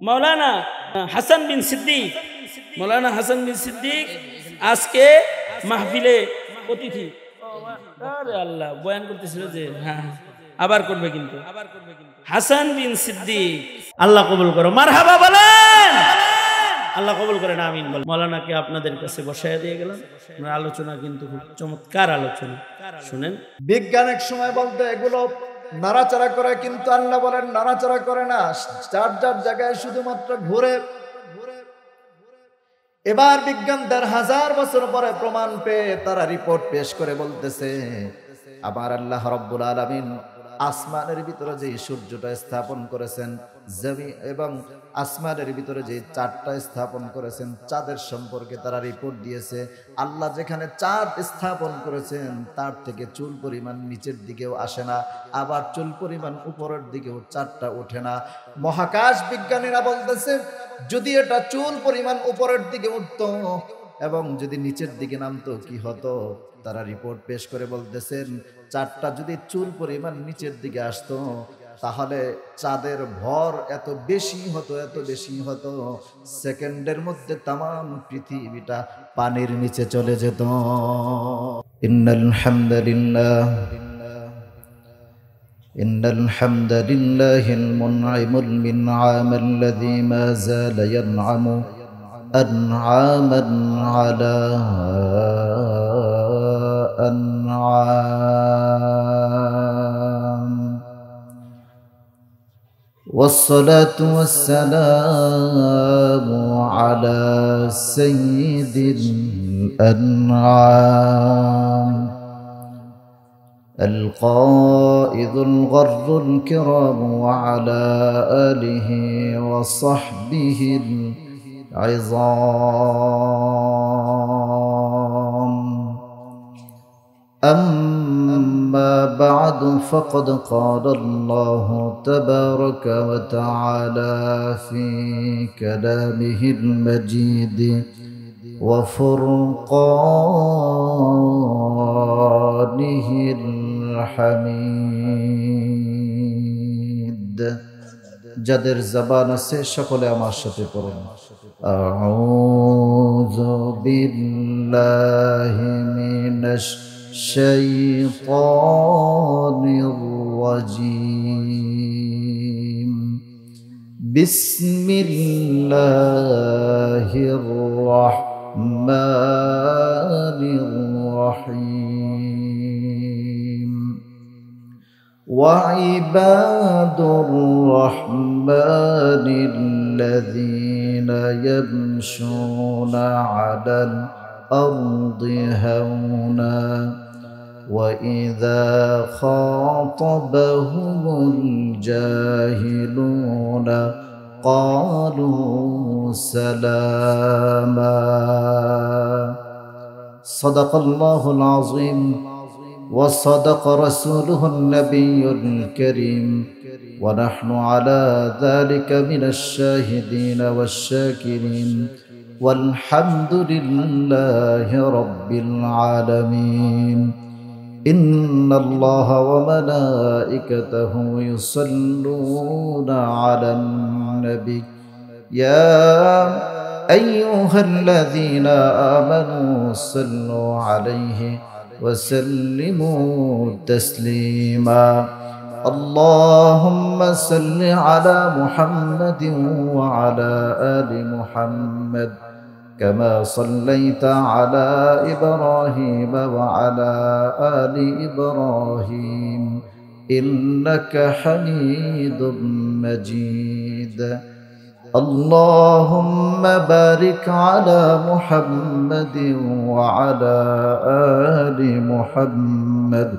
মৌলানা হাসান বিন সিদ্দিক, মৌলানা হাসান বিন সিদ্দিক আজকে মাহফিলে অতিথি। আরে আল্লাহ, বয়ান করতেছিল যে হ্যাঁ আবার করবে, কিন্তু হাসান বিন সিদ্দিক আল্লাহ কবুল করো, মারহাবা বলেন, আল্লাহ কবুল করেন, আমিন বলেন। মৌলানাকে আপনাদের কাছে বসায় দিয়ে গেলাম। আলোচনা কিন্তু খুব চমৎকার আলোচনা, শুনেন। বিজ্ঞান এক সময় বলতে এগুলো নাড়াচাড়া করে, কিন্তু আল্লাহ বলেন নাড়াচাড়া করে না, যার যার জায়গায় শুধুমাত্র ঘুরে। এবার বিজ্ঞান ১,৫০০ বছর পরে প্রমাণ পেয়ে তারা রিপোর্ট পেশ করে বলতেছে, আবার আল্লাহ রাব্বুল আলামিন আসমানের ভিতরে যে সূর্যটা স্থাপন করেছেন, জমি এবং আসমানের ভিতরে যে চাঁদটা স্থাপন করেছেন, চাঁদের সম্পর্কে তারা রিপোর্ট দিয়েছে। আল্লাহ যেখানে চাঁদ স্থাপন করেছেন তার থেকে চুল পরিমাণ নিচের দিকেও আসে না, আবার চুল পরিমাণ উপরের দিকেও চাঁদটা ওঠে না। মহাকাশ বিজ্ঞানীরা বলতেছে, যদি এটা চুল পরিমাণ উপরের দিকে উঠতো এবং যদি নিচের দিকে নামতো কি হতো? তারা রিপোর্ট পেশ করে বলতেছেন, চাঁদটা যদি চুল পরিমাণ নিচের দিকে আসতো তাহলে চাঁদের ভর এত বেশি হতো, এত বেশি হতো, সেকেন্ডের মধ্যে তাম পৃথিবীটা পানির নিচে চলে যেত। ইন্নাল হামদুলিল্লাহ ইন্নাল হামদুলিল্লাহিল মুনঈমুল মিনআমাল্লাযী মা যালা ইয়ানআমু আনআমান আলা أنعام والصلاة والسلام على سيد الأنعام القائد الغر الكرام وعلى آله وصحبه العظام. أما بعد فقد قال الله تبارك وتعالى في كلامه المجيد وفرقانه الحميد. যাদের জবান আছে সকলে আমার সাথে পড়ুন, আউযু বিল্লাহি মিনাশ শাইতানির রাজীম। বিসমিল্লাহির রাহমানির রাহিম। وعباد الرحمن الذين يمشون على الأرض هونا وإذا خاطبهم الجاهلون قالوا سلاما. صدق الله العظيم وصدق رسوله النبي الكريم ونحن على ذلك من الشاهدين والشاكرين والحمد لله رب العالمين. إن الله وملائكته يصلون على النبي يا أيها الذين آمنوا صلوا عليه وسلموا تسليما. اللهم صل على محمد وعلى آل محمد كما صليت على إبراهيم وعلى آل إبراهيم إنك حميد مجيد. اللهم بارك على محمد وعلى آل محمد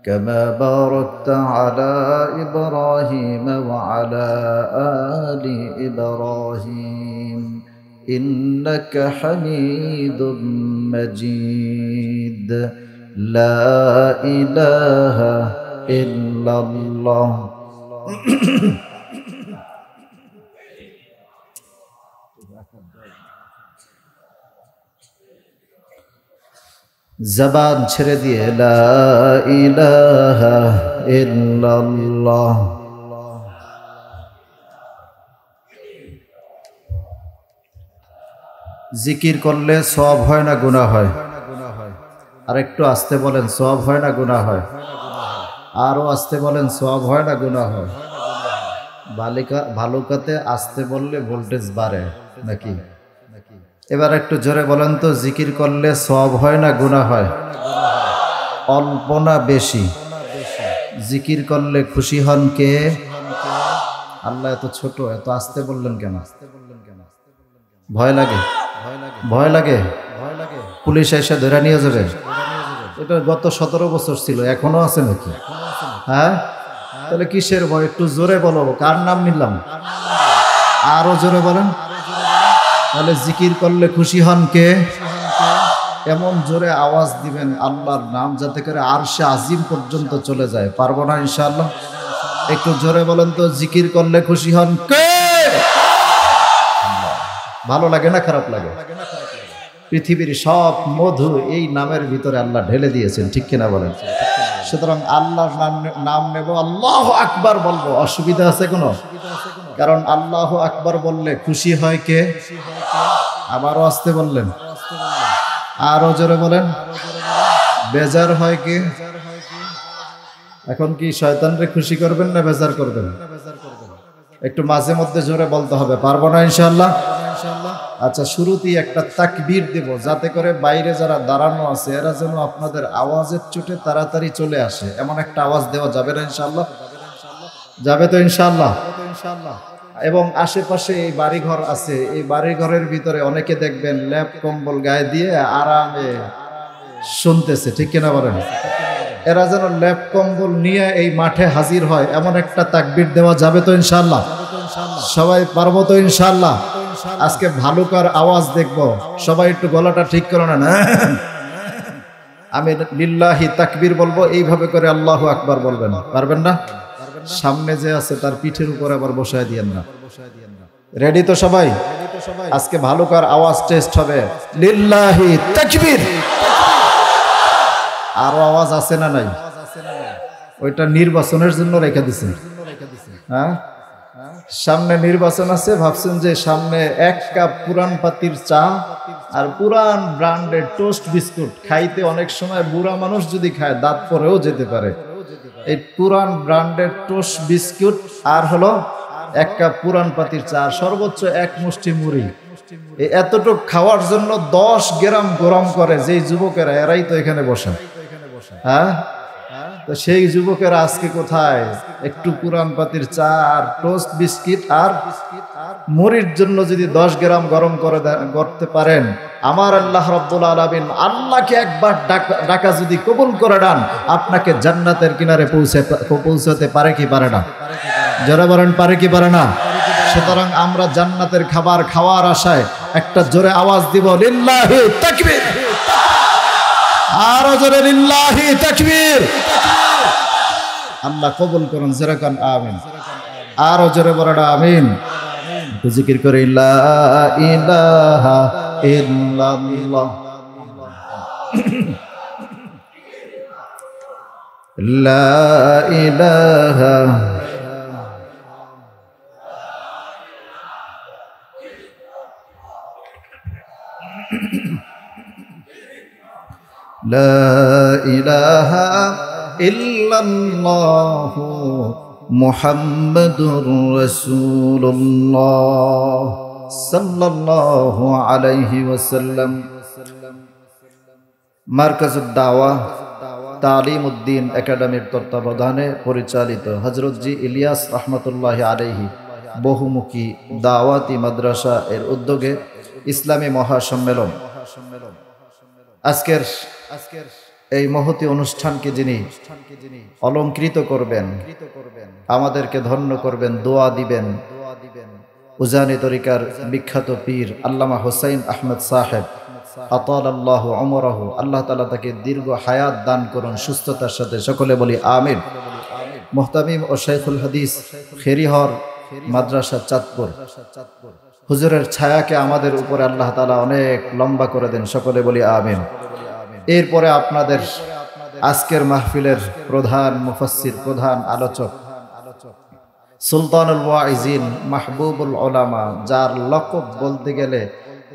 كما باركت على إبراهيم وعلى آل إبراهيم إنك حميد مجيد. لا إله إلا الله. জবান ছেড়ে দিয়ে লা ইলাহা ইল্লাল্লাহ জিকির করলে সওয়াব হয় না গুনাহ হয়? আর একটু আস্তে বলেন, সওয়াব হয় না গুনাহ হয়? আরো আস্তে বলেন, সওয়াব হয় না গুনাহ হয়? ভালুকাতে আস্তে বললে ভোল্টেজ বাড়ে নাকি? এবার একটু জোরে বলেন তো, জিকির করলে সওয়াব হয় না গুনাহ হয়? অল্প না বেশি? জিকির করলে খুশি হন কে? আল্লাহ। এত ছোট, এত আস্তে বললেন কেন? ভয় লাগে? ভয় লাগে? পুলিশ এসে ধরে নিয়ে যাবে? এটা গত 17 বছর ছিল, এখনো আছে নাকি? হ্যাঁ, তাহলে কিসের ভয়? একটু জোরে বলো, কার নাম নিলাম? আরো জোরে বলেন। তাহলে জিকির করলে খুশি হন কে? এমন জোরে আওয়াজ দিবেন আল্লাহর নাম যাতে করে আরশে আজিম পর্যন্ত চলে যায়। পারবো না ইনশাআল্লাহ? একটু জোরে বলেন তো, জিকির করলে খুশি হন কে? ভালো লাগে না খারাপ লাগে? পৃথিবীর সব মধু এই নামের ভিতরে আল্লাহ ঢেলে দিয়েছেন, ঠিক কিনা বলেন? সুতরাং আল্লাহর নাম নেব, আল্লাহু আকবার বলবো, অসুবিধা আছে কোনো? কারণ আল্লাহু আকবার বললে খুশি হয় কে? আবারও আসতে বললেন, আরো জোরে বলেন। বেজার হয় কে? এখন কি শয়তানরে খুশি করবেন না বেজার করবেন? একটু মাঝে মধ্যে জোরে বলতে হবে। পারবো না ইনশাআল্লাহ? আচ্ছা, শুরুতেই একটা তাকবীর দেব যাতে করে বাইরে যারা দাঁড়ানো আছে এরা যেন আপনাদের আওয়াজের চোটে তাড়াতাড়ি চলে আসে, এমন একটা আওয়াজ দেওয়া যাবে না ইনশাআল্লাহ? যাবে তো ইনশাআল্লাহ? এবং আশেপাশে এই বাড়িঘর আছে, এই বাড়িঘরের ভিতরে অনেকে দেখবেন ল্যাপ কম্বল গায়ে দিয়ে আরামে শুনতেছে, ঠিক কিনা বলেন? এরা যেন ল্যাপ কম্বল নিয়ে এই মাঠে হাজির হয়, এমন একটা তাকবীর দেওয়া যাবে তো ইনশাআল্লাহ? সবাই পারবো তো ইনশাআল্লাহ? আজকে ভালুকার আওয়াজ দেখব, সবাই একটু গলাটা ঠিক করে নেন। আমি লিল্লাহি তাকবীর বলবো, এইভাবে করে আল্লাহু আকবার বলবেন। পারবেন না? সামনে যে আছে তার পিঠের উপর আবার বসায় দিয়েন না। রেডি তো সবাই? আজকে ভালুকার আওয়াজ টেস্ট হবে। লিল্লাহি তাকবীর। আরো আওয়াজ আছে না নাই? ওইটা নির্বাচনের জন্য রেখে দিছেন। হ্যাঁ, সামনে নির্বাচন আছে, ভাবছেন যে সামনে 1 কাপ পুরান পাতির চা আর পুরান ব্র্যান্ডের টোস্ট বিস্কুট খাইতে অনেক সময় বুড়া মানুষ যদি খায় দাঁত পরেও যেতে পারে। এই পুরান ব্র্যান্ডের টোস্ট বিস্কুট আর হলো 1 কাপ পুরান পাতির চা, সর্বোচ্চ 1 মুষ্টি মুড়ি, এই এতটুক খাওয়ার জন্য 10 গ্রাম গরম করে যেই যুবকেরা, এরাই তো এখানে বসে। হ্যাঁ, তো সেই যুবকেরা আজকে কোথায়? একটু পুরান পাতির চা আর টোস্ট বিস্কিট আর মুড়ির জন্য যদি 10 গ্রাম গরম করতে পারেন, আমার আল্লাহ রাব্বুল আলামিন আল্লাহকে একবার ডাকা যদি কবুল করে দেন, আপনাকে জান্নাতের কিনারে পৌঁছাতে পারে কি পারে না? যারা বলেন পারে কি পারে না? সুতরাং আমরা জান্নাতের খাবার খাওয়ার আশায় একটা জোরে আওয়াজ দিব, লিল্লাহি তাকবীর। আরো জোরে লিল্লাহি তাকবীর। আল্লাহ কবুল করুন, যারা কান আমিন। আরো জোরে বলেন আমিন। তো জিকির করে লা ইলাহা ইল্লাল্লাহ, লা ইলাহা লা ইলাহা ইল্লাল্লাহু মুহাম্মাদুর রাসূলুল্লাহ সাল্লাল্লাহু আলাইহি ওয়াসাল্লাম। মারকাজুদ দাওয়া তালিম উদ্দিন একাডেমির তত্ত্বাবধানে পরিচালিত হযরত জি ইলিয়াস রাহমাতুল্লাহি আলাইহি বহুমুখী দাওয়াতি মাদ্রাসা এর উদ্যোগে ইসলামী মহাসম্মেলন, আজকের এই মহতী অনুষ্ঠানকে যিনি অলংকৃত করবেন, আমাদেরকে ধন্য করবেন, দোয়া দিবেন, উজানি তরিকার বিখ্যাত পীর আল্লামা হুসাইন আহমদ সাহেব আতালাল্লাহু উমরাহু, আল্লাহ তাআলা তাকে দীর্ঘ হায়াত দান করুন সুস্থতার সাথে, সকলে বলি আমিন। মুহতামিম ও শাইখুল হাদিস খেরিহর মাদ্রাসা চাঁদপুর, হুজুরের ছায়াকে আমাদের উপরে আল্লাহ তাআলা অনেক লম্বা করে দেন, সকলে বলি আমিন। এরপরে আপনাদের আজকের মাহফিলের প্রধান মুফাসসির, প্রধান আলোচক, সুলতানুল ওয়াইজিন, মাহবুবুল উলামা, যার লকব বলতে গেলে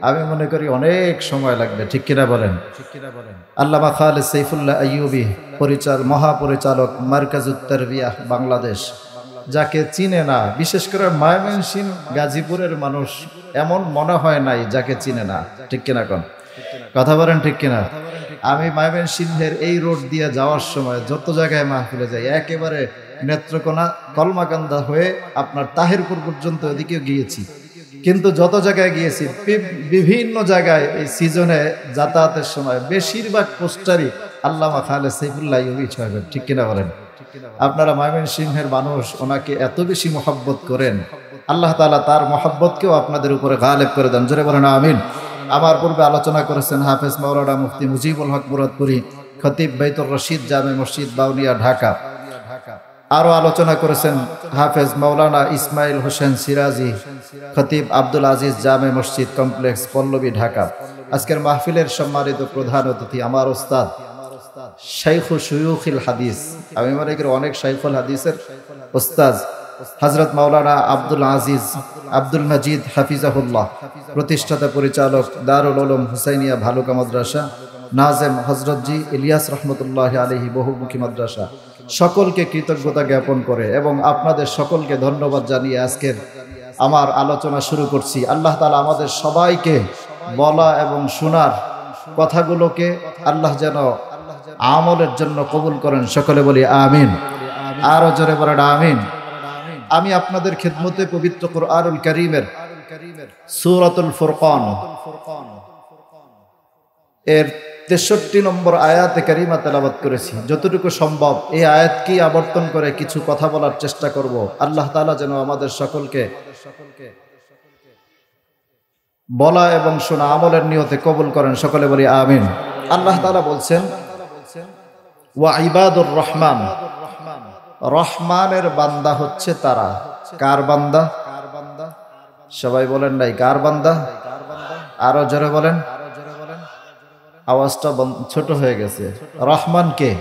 আমি মনে করি অনেক সময় লাগবে, ঠিক কিনা বলেন? আল্লামা খালেদ সাইফুল্লাহ আইয়ুবী মহাপরিচালক মারকাজুত তারবিয়াহ বাংলাদেশ, যাকে চিনে না বিশেষ করে ময়মনসিংহ গাজীপুরের মানুষ এমন মনে হয় নাই যাকে চিনে না, ঠিক কিনা কোন কথা বলেন, ঠিক কিনা? আমি ময়মনসিংহের এই রোড দিয়ে যাওয়ার সময় যত জায়গায় মাহফিলে যাই একেবারে নেত্রকোনা কলমাকান্দা হয়ে আপনার তাহিরপুর পর্যন্ত ওদিকে গিয়েছি, কিন্তু যত জায়গায় গিয়েছি বিভিন্ন জায়গায় এই সিজনে যাতায়াতের সময় বেশিরভাগ পোস্টারই আল্লামা খালেদ সাইফুল্লাহ আইয়ুবী সাহেবের, ঠিক কিনা বলেন? আপনারা ময়মনসিংহের মানুষ ওনাকে এত বেশি মহব্বত করেন, আল্লাহ তাআলা তার মহব্বতকেও আপনাদের উপরে গালেব করে দেন, জোরে বলেন আমিন। আমার পূর্বে আলোচনা করেছেন হাফেজ মাওলানা মুফতি মুজিবুল হক মুরাদপুরি, খতিব বাইতুর রশিদ জামে মসজিদ বাউনিয়া ঢাকা। আরো আলোচনা করেছেন হাফেজ মাওলানা ইসমাইল হোসেন সিরাজি, খতিব আব্দুল আজিজ জামে মসজিদ কমপ্লেক্স পল্লবী ঢাকা। আজকের মাহফিলের সম্মানিত প্রধান অতিথি আমার ওস্তাদ শাইখু শুয়ুখিল হাদিস, আমি মনে করি অনেক শাইখুল হাদিসের ওস্তাদ হযরত মাওলানা আব্দুল আজিজ আব্দুল মজিদ হাফিজাহুল্লাহ, প্রতিষ্ঠাতা পরিচালক দারুল উলুম হুসাইনিয়া ভালুকা মাদ্রাসা, নাজেম হযরতজি ইলিয়াস রহমতুল্লাহ আলাইহি বহুমুখী মাদ্রাসা, সকলকে কৃতজ্ঞতা জ্ঞাপন করে এবং আপনাদের সকলকে ধন্যবাদ জানিয়ে আজকের আমার আলোচনা শুরু করছি। আল্লাহ তাআলা আমাদের সবাইকে বলা এবং শোনার কথাগুলোকে আল্লাহ যেন আমলের জন্য কবুল করেন, সকলে বলি আমিন। আরো জোরে বলেন আমিন। আমি আপনাদের খিদমতে পবিত্র কুরআনুল কারীমের সূরাতুল ফুরকান এর 63 নম্বর আয়াতে কারিমা তেলাওয়াত করেছি। যতটুকু সম্ভব এই আয়াতকে আবর্তন করে কিছু কথা বলার চেষ্টা করব। আল্লাহ তাআলা যেন আমাদের সকলকে বলা এবং শোনা আমলের নিয়তে কবুল করেন, সকলে বলি আমিন। আল্লাহ তাআলা বলছেন ওয়া ইবাদুর রহমান, রহমানের বান্দা হচ্ছে তারা। কার বান্দা? সবাই বলেন নাই কার বান্দা? আরো জোরে বলেন, আওয়াজটা ছোট হয়ে গেছে। রহমান কে?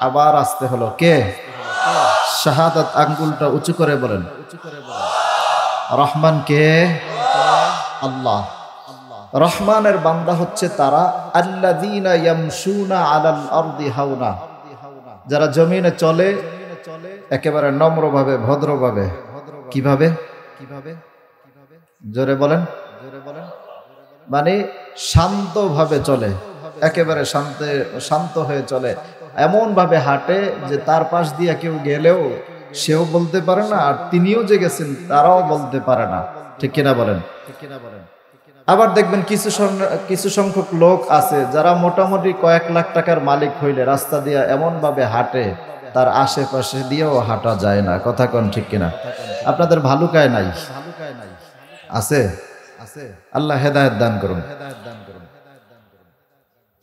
আবার আসতে হলো, কে? শাহাদাত আঙ্গুলটা উঁচু করে বলেন, রহমান কে? আল্লাহ। রহমানের বান্দা হচ্ছে তারা আল্লাযীনা ইয়ামশুনা আলাল আরদি হাওনা, যারা জমিনে চলে একেবারে নম্রভাবে ভদ্রভাবে। কিভাবে? জোরে বলেন, মানে শান্তভাবে চলে, একেবারে শান্ত হয়ে চলে, এমন ভাবে হাঁটে যে তার পাশ দিয়ে কেউ গেলেও সেও বলতে পারে না, আর তিনিও যে গেছেন তারাও বলতে পারে না, ঠিক কিনা বলেন? আবার দেখবেন কিছু সংখ্যক লোক আছে যারা মোটামুটি কয়েক লাখ টাকার মালিক হইলে রাস্তা দিয়ে এমন ভাবে হাঁটে তার আশেপাশে দিয়েও হাঁটা যায় না, কথা কোন ঠিক কিনা? আপনাদের ভালুকায় নাই আছে? আল্লাহ হেদায়েত দান করুন।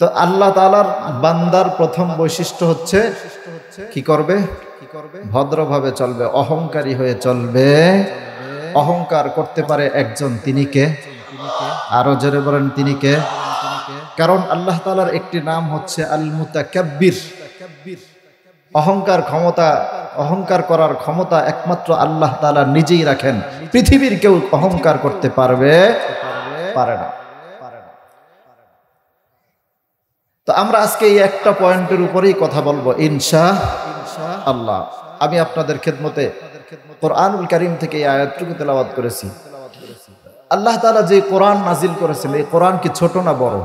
তো আল্লাহ তাআলার বান্দার প্রথম বৈশিষ্ট্য হচ্ছে কি করবে? ভদ্রভাবে চলবে, অহংকারী হয়ে চলবে। অহংকার করতে পারে একজন, তিনি কে? আরো জোরে বলেন, তিনি কে? কারণ আল্লাহ তাআলার একটি নাম হচ্ছে আল মুতাকাব্বির। অহংকার করার ক্ষমতা একমাত্র আল্লাহ তাআলা নিজেই রাখেন। পৃথিবীর কেউ অহংকার করতে পারে না। তো আমরা আজকে এই একটা পয়েন্টের উপরেই কথা বলবো ইনশাআল্লাহ। আমি আপনাদের খেদমতে কোরআনুল কারীম থেকে এই আয়াতটুকু তেলাওয়াত করেছি। আল্লাহ তাআলা যে কোরআন নাজিল করেছেন, এই কোরআন কি ছোট না বড়?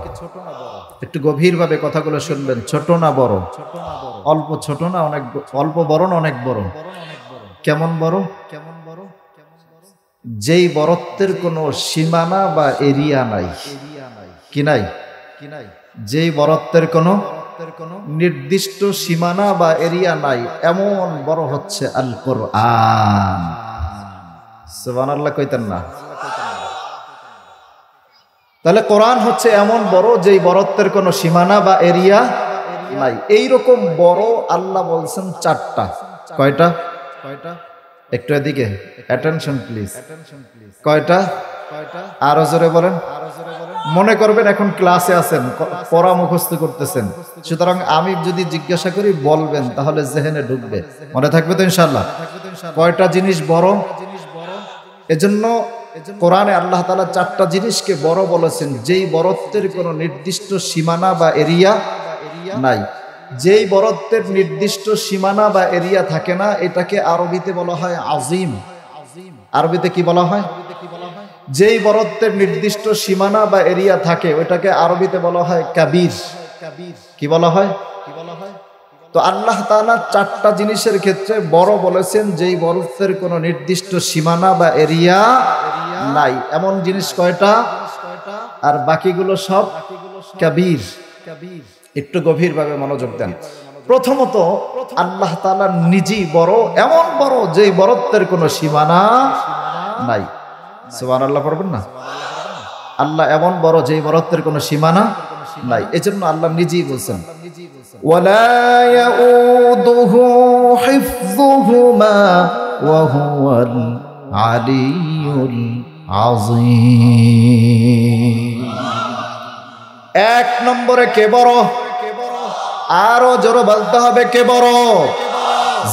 একটু গভীরভাবে কথাগুলো শুনবেন। ছোট না বড়? অল্প ছোট না অনেক? অল্প বড় না অনেক বড়? কেমন বড়? যেই বড়ত্বের কোনো সীমানা বা এরিয়া নাই, কি নাই? যেই বড়ত্বের কোনো নির্দিষ্ট সীমানা বা এরিয়া নাই, এমন বড় হচ্ছে আল কোরআন। সুবহানাল্লাহ কইতেন না? তাহলে কোরআন হচ্ছে এমন বড় যেই বড়ত্বের কোনো সীমানা বা এরিয়া নাই। এইরকম বড় আল্লাহ বলছেন চারটা। কয়টা? একটু এদিকে অ্যাটেনশন প্লিজ। কয়টা? আরো জোরে বলেন। মনে করবেন এখন ক্লাসে আছেন, পড়া মুখস্থ করতেছেন, সুতরাং আমি যদি জিজ্ঞাসা করি বলবেন, তাহলে জেহেনে ঢুকবে, মনে থাকবে তো ইনশাআল্লাহ। কয়টা জিনিস বড়? এজন্য কোরআনে আল্লাহ তাআলা 4টা জিনিসকে বড় বলেছেন, যেই বড়ত্বের কোনো নির্দিষ্ট সীমানা বা এরিয়া নাই। যেই বড়ত্বের নির্দিষ্ট সীমানা বা এরিয়া থাকে না, এটাকে আরবিতে বলা হয় আজিম। আরবিতে কি বলা হয়? যেই বড়ত্বের নির্দিষ্ট সীমানা বা এরিয়া থাকে ওইটাকে আরবিতে বলা হয় কাবীর। কি বলা হয়? তো আল্লাহ তাআলা 4টা জিনিসের ক্ষেত্রে বড় বলেছেন, যেই বড়ত্বের কোনো নির্দিষ্ট সীমানা বা এরিয়া নাই। এমন জিনিস কয়টা? আর বাকিগুলো সব কাবীর। একটু গভীরভাবে মনোযোগ দেন। প্রথমত আল্লাহ তাআলা নিজেই বড়, এমন বড় যেই বড়ত্বের কোনো সীমানা নাই। সুবহানাল্লাহ পড়বেন না? আল্লাহ এমন বড় যেই বড়ত্বের কোনো সীমানা নাই। এজন্য আল্লাহ নিজেই বলছেন, ওয়ালা ইয়াউদুহু হিফযুহুমা ওয়া হুয়াল আলিয়্যুল আযীম। এক নম্বরে কে বড়? আরো জোরে বলতে হবে, কে বড়?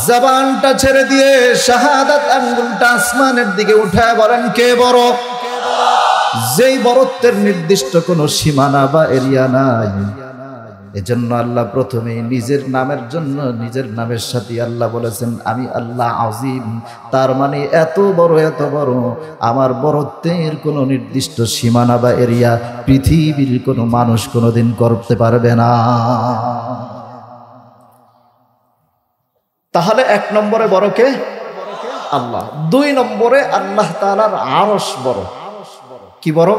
জবানটা ছেড়ে দিয়ে শাহাদাত আঙ্গুলটা আসমানের দিকে উঠায় বলেন, কে বড়? যেই বড়ত্বের নির্দিষ্ট কোনো সীমানা বা এরিয়া নাই। এজন্য আল্লাহ প্রথমে নিজের নামের জন্য নিজের নামের সাথে আল্লাহ বলেছেন, আমি আল্লাহ আজিম। তার মানে এত বড়, এত বড়, আমার বড়ত্বের কোনো নির্দিষ্ট সীমানা বা এরিয়া পৃথিবীর কোনো মানুষ কোনোদিন করতে পারবে না। তাহলে 1 নম্বরে বড় কে? আল্লাহ। 2 নম্বরে আল্লাহ তাআলার আরশ বড়। কি বড়?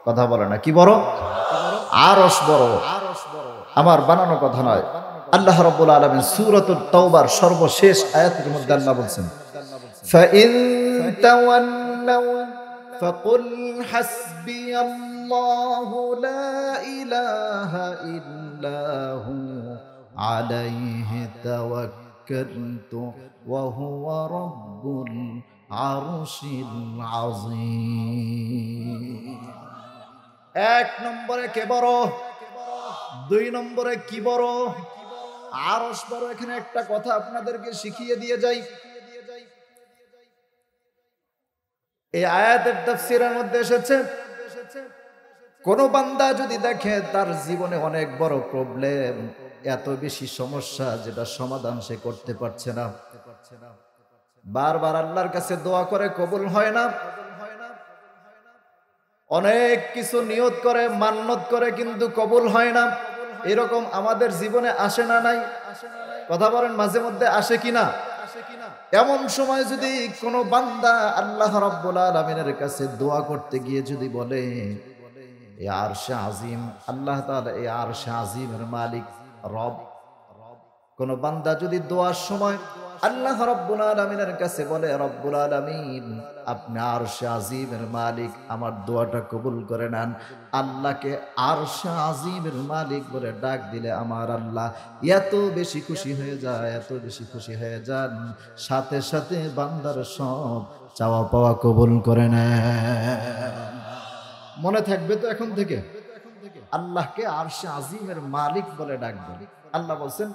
কথা বলে না, কি বড়? আরশ বড়। আমার বানানো কথা নয়। আল্লাহ রাব্বুল আলামিন সূরাতুত তাওবার সর্বশেষ আয়াতের মধ্যে আল্লাহ বলেন, ফাইন তাওয়াল্লাউ ফাকুল হাসবিয়াল্লাহু লা ইলাহা ইল্লা হু আলাইহি তাওয়াক্কালতু ওয়া হুয়া রাব্বুল আরশিল আযীম। 1 নম্বরে কে বড়? 2 নম্বরে কি বড়? আরশ বড়। এখানে একটা কথা আপনাদেরকে শিখিয়ে দিয়ে যাই। এই আয়াতের তাফসীরের মধ্যে এসেছে, কোন বান্দা যদি দেখে তার জীবনে অনেক বড় প্রবলেম, এত বেশি সমস্যা যেটা সমাধান সে করতে পারছে না, বারবার আল্লাহর কাছে দোয়া করে, কবুল হয় না, অনেক কিছু নিয়ত করে, মান্নত করে, কিন্তু কবুল হয় না, এরকম আমাদের জীবনে আসে না? নাই? কথা বলেন, মাঝে মধ্যে আসে কিনা? এমন সময় যদি কোনো বান্দা আল্লাহ রাব্বুল আলামিনের কাছে দোয়া করতে গিয়ে যদি বলে, এই আরশে আজিম, আল্লাহ তাআলা এই আরশে আজিমের মালিক, রব। কোন বান্দা যদি দোয়ার সময় আল্লাহ রাব্বুল আলামিনের কাছে বলে, রব্বুল আলামিন আপনি আরশে আজিমের মালিক, আমার দোয়াটা কবুল করে নেন, আল্লাহকে আরশে আজিমের মালিক বলে ডাক দিলে আমার আল্লাহ এত বেশি খুশি হয়ে যায়, এত বেশি খুশি হয়ে যান, সাথে সাথে বান্দার সব চাওয়া পাওয়া কবুল করে নেন। মনে থাকবে তো এখন থেকে? আল্লাহকে আরশে আজিমের মালিক বলে ডাকবেন। আল্লাহ বলছেন,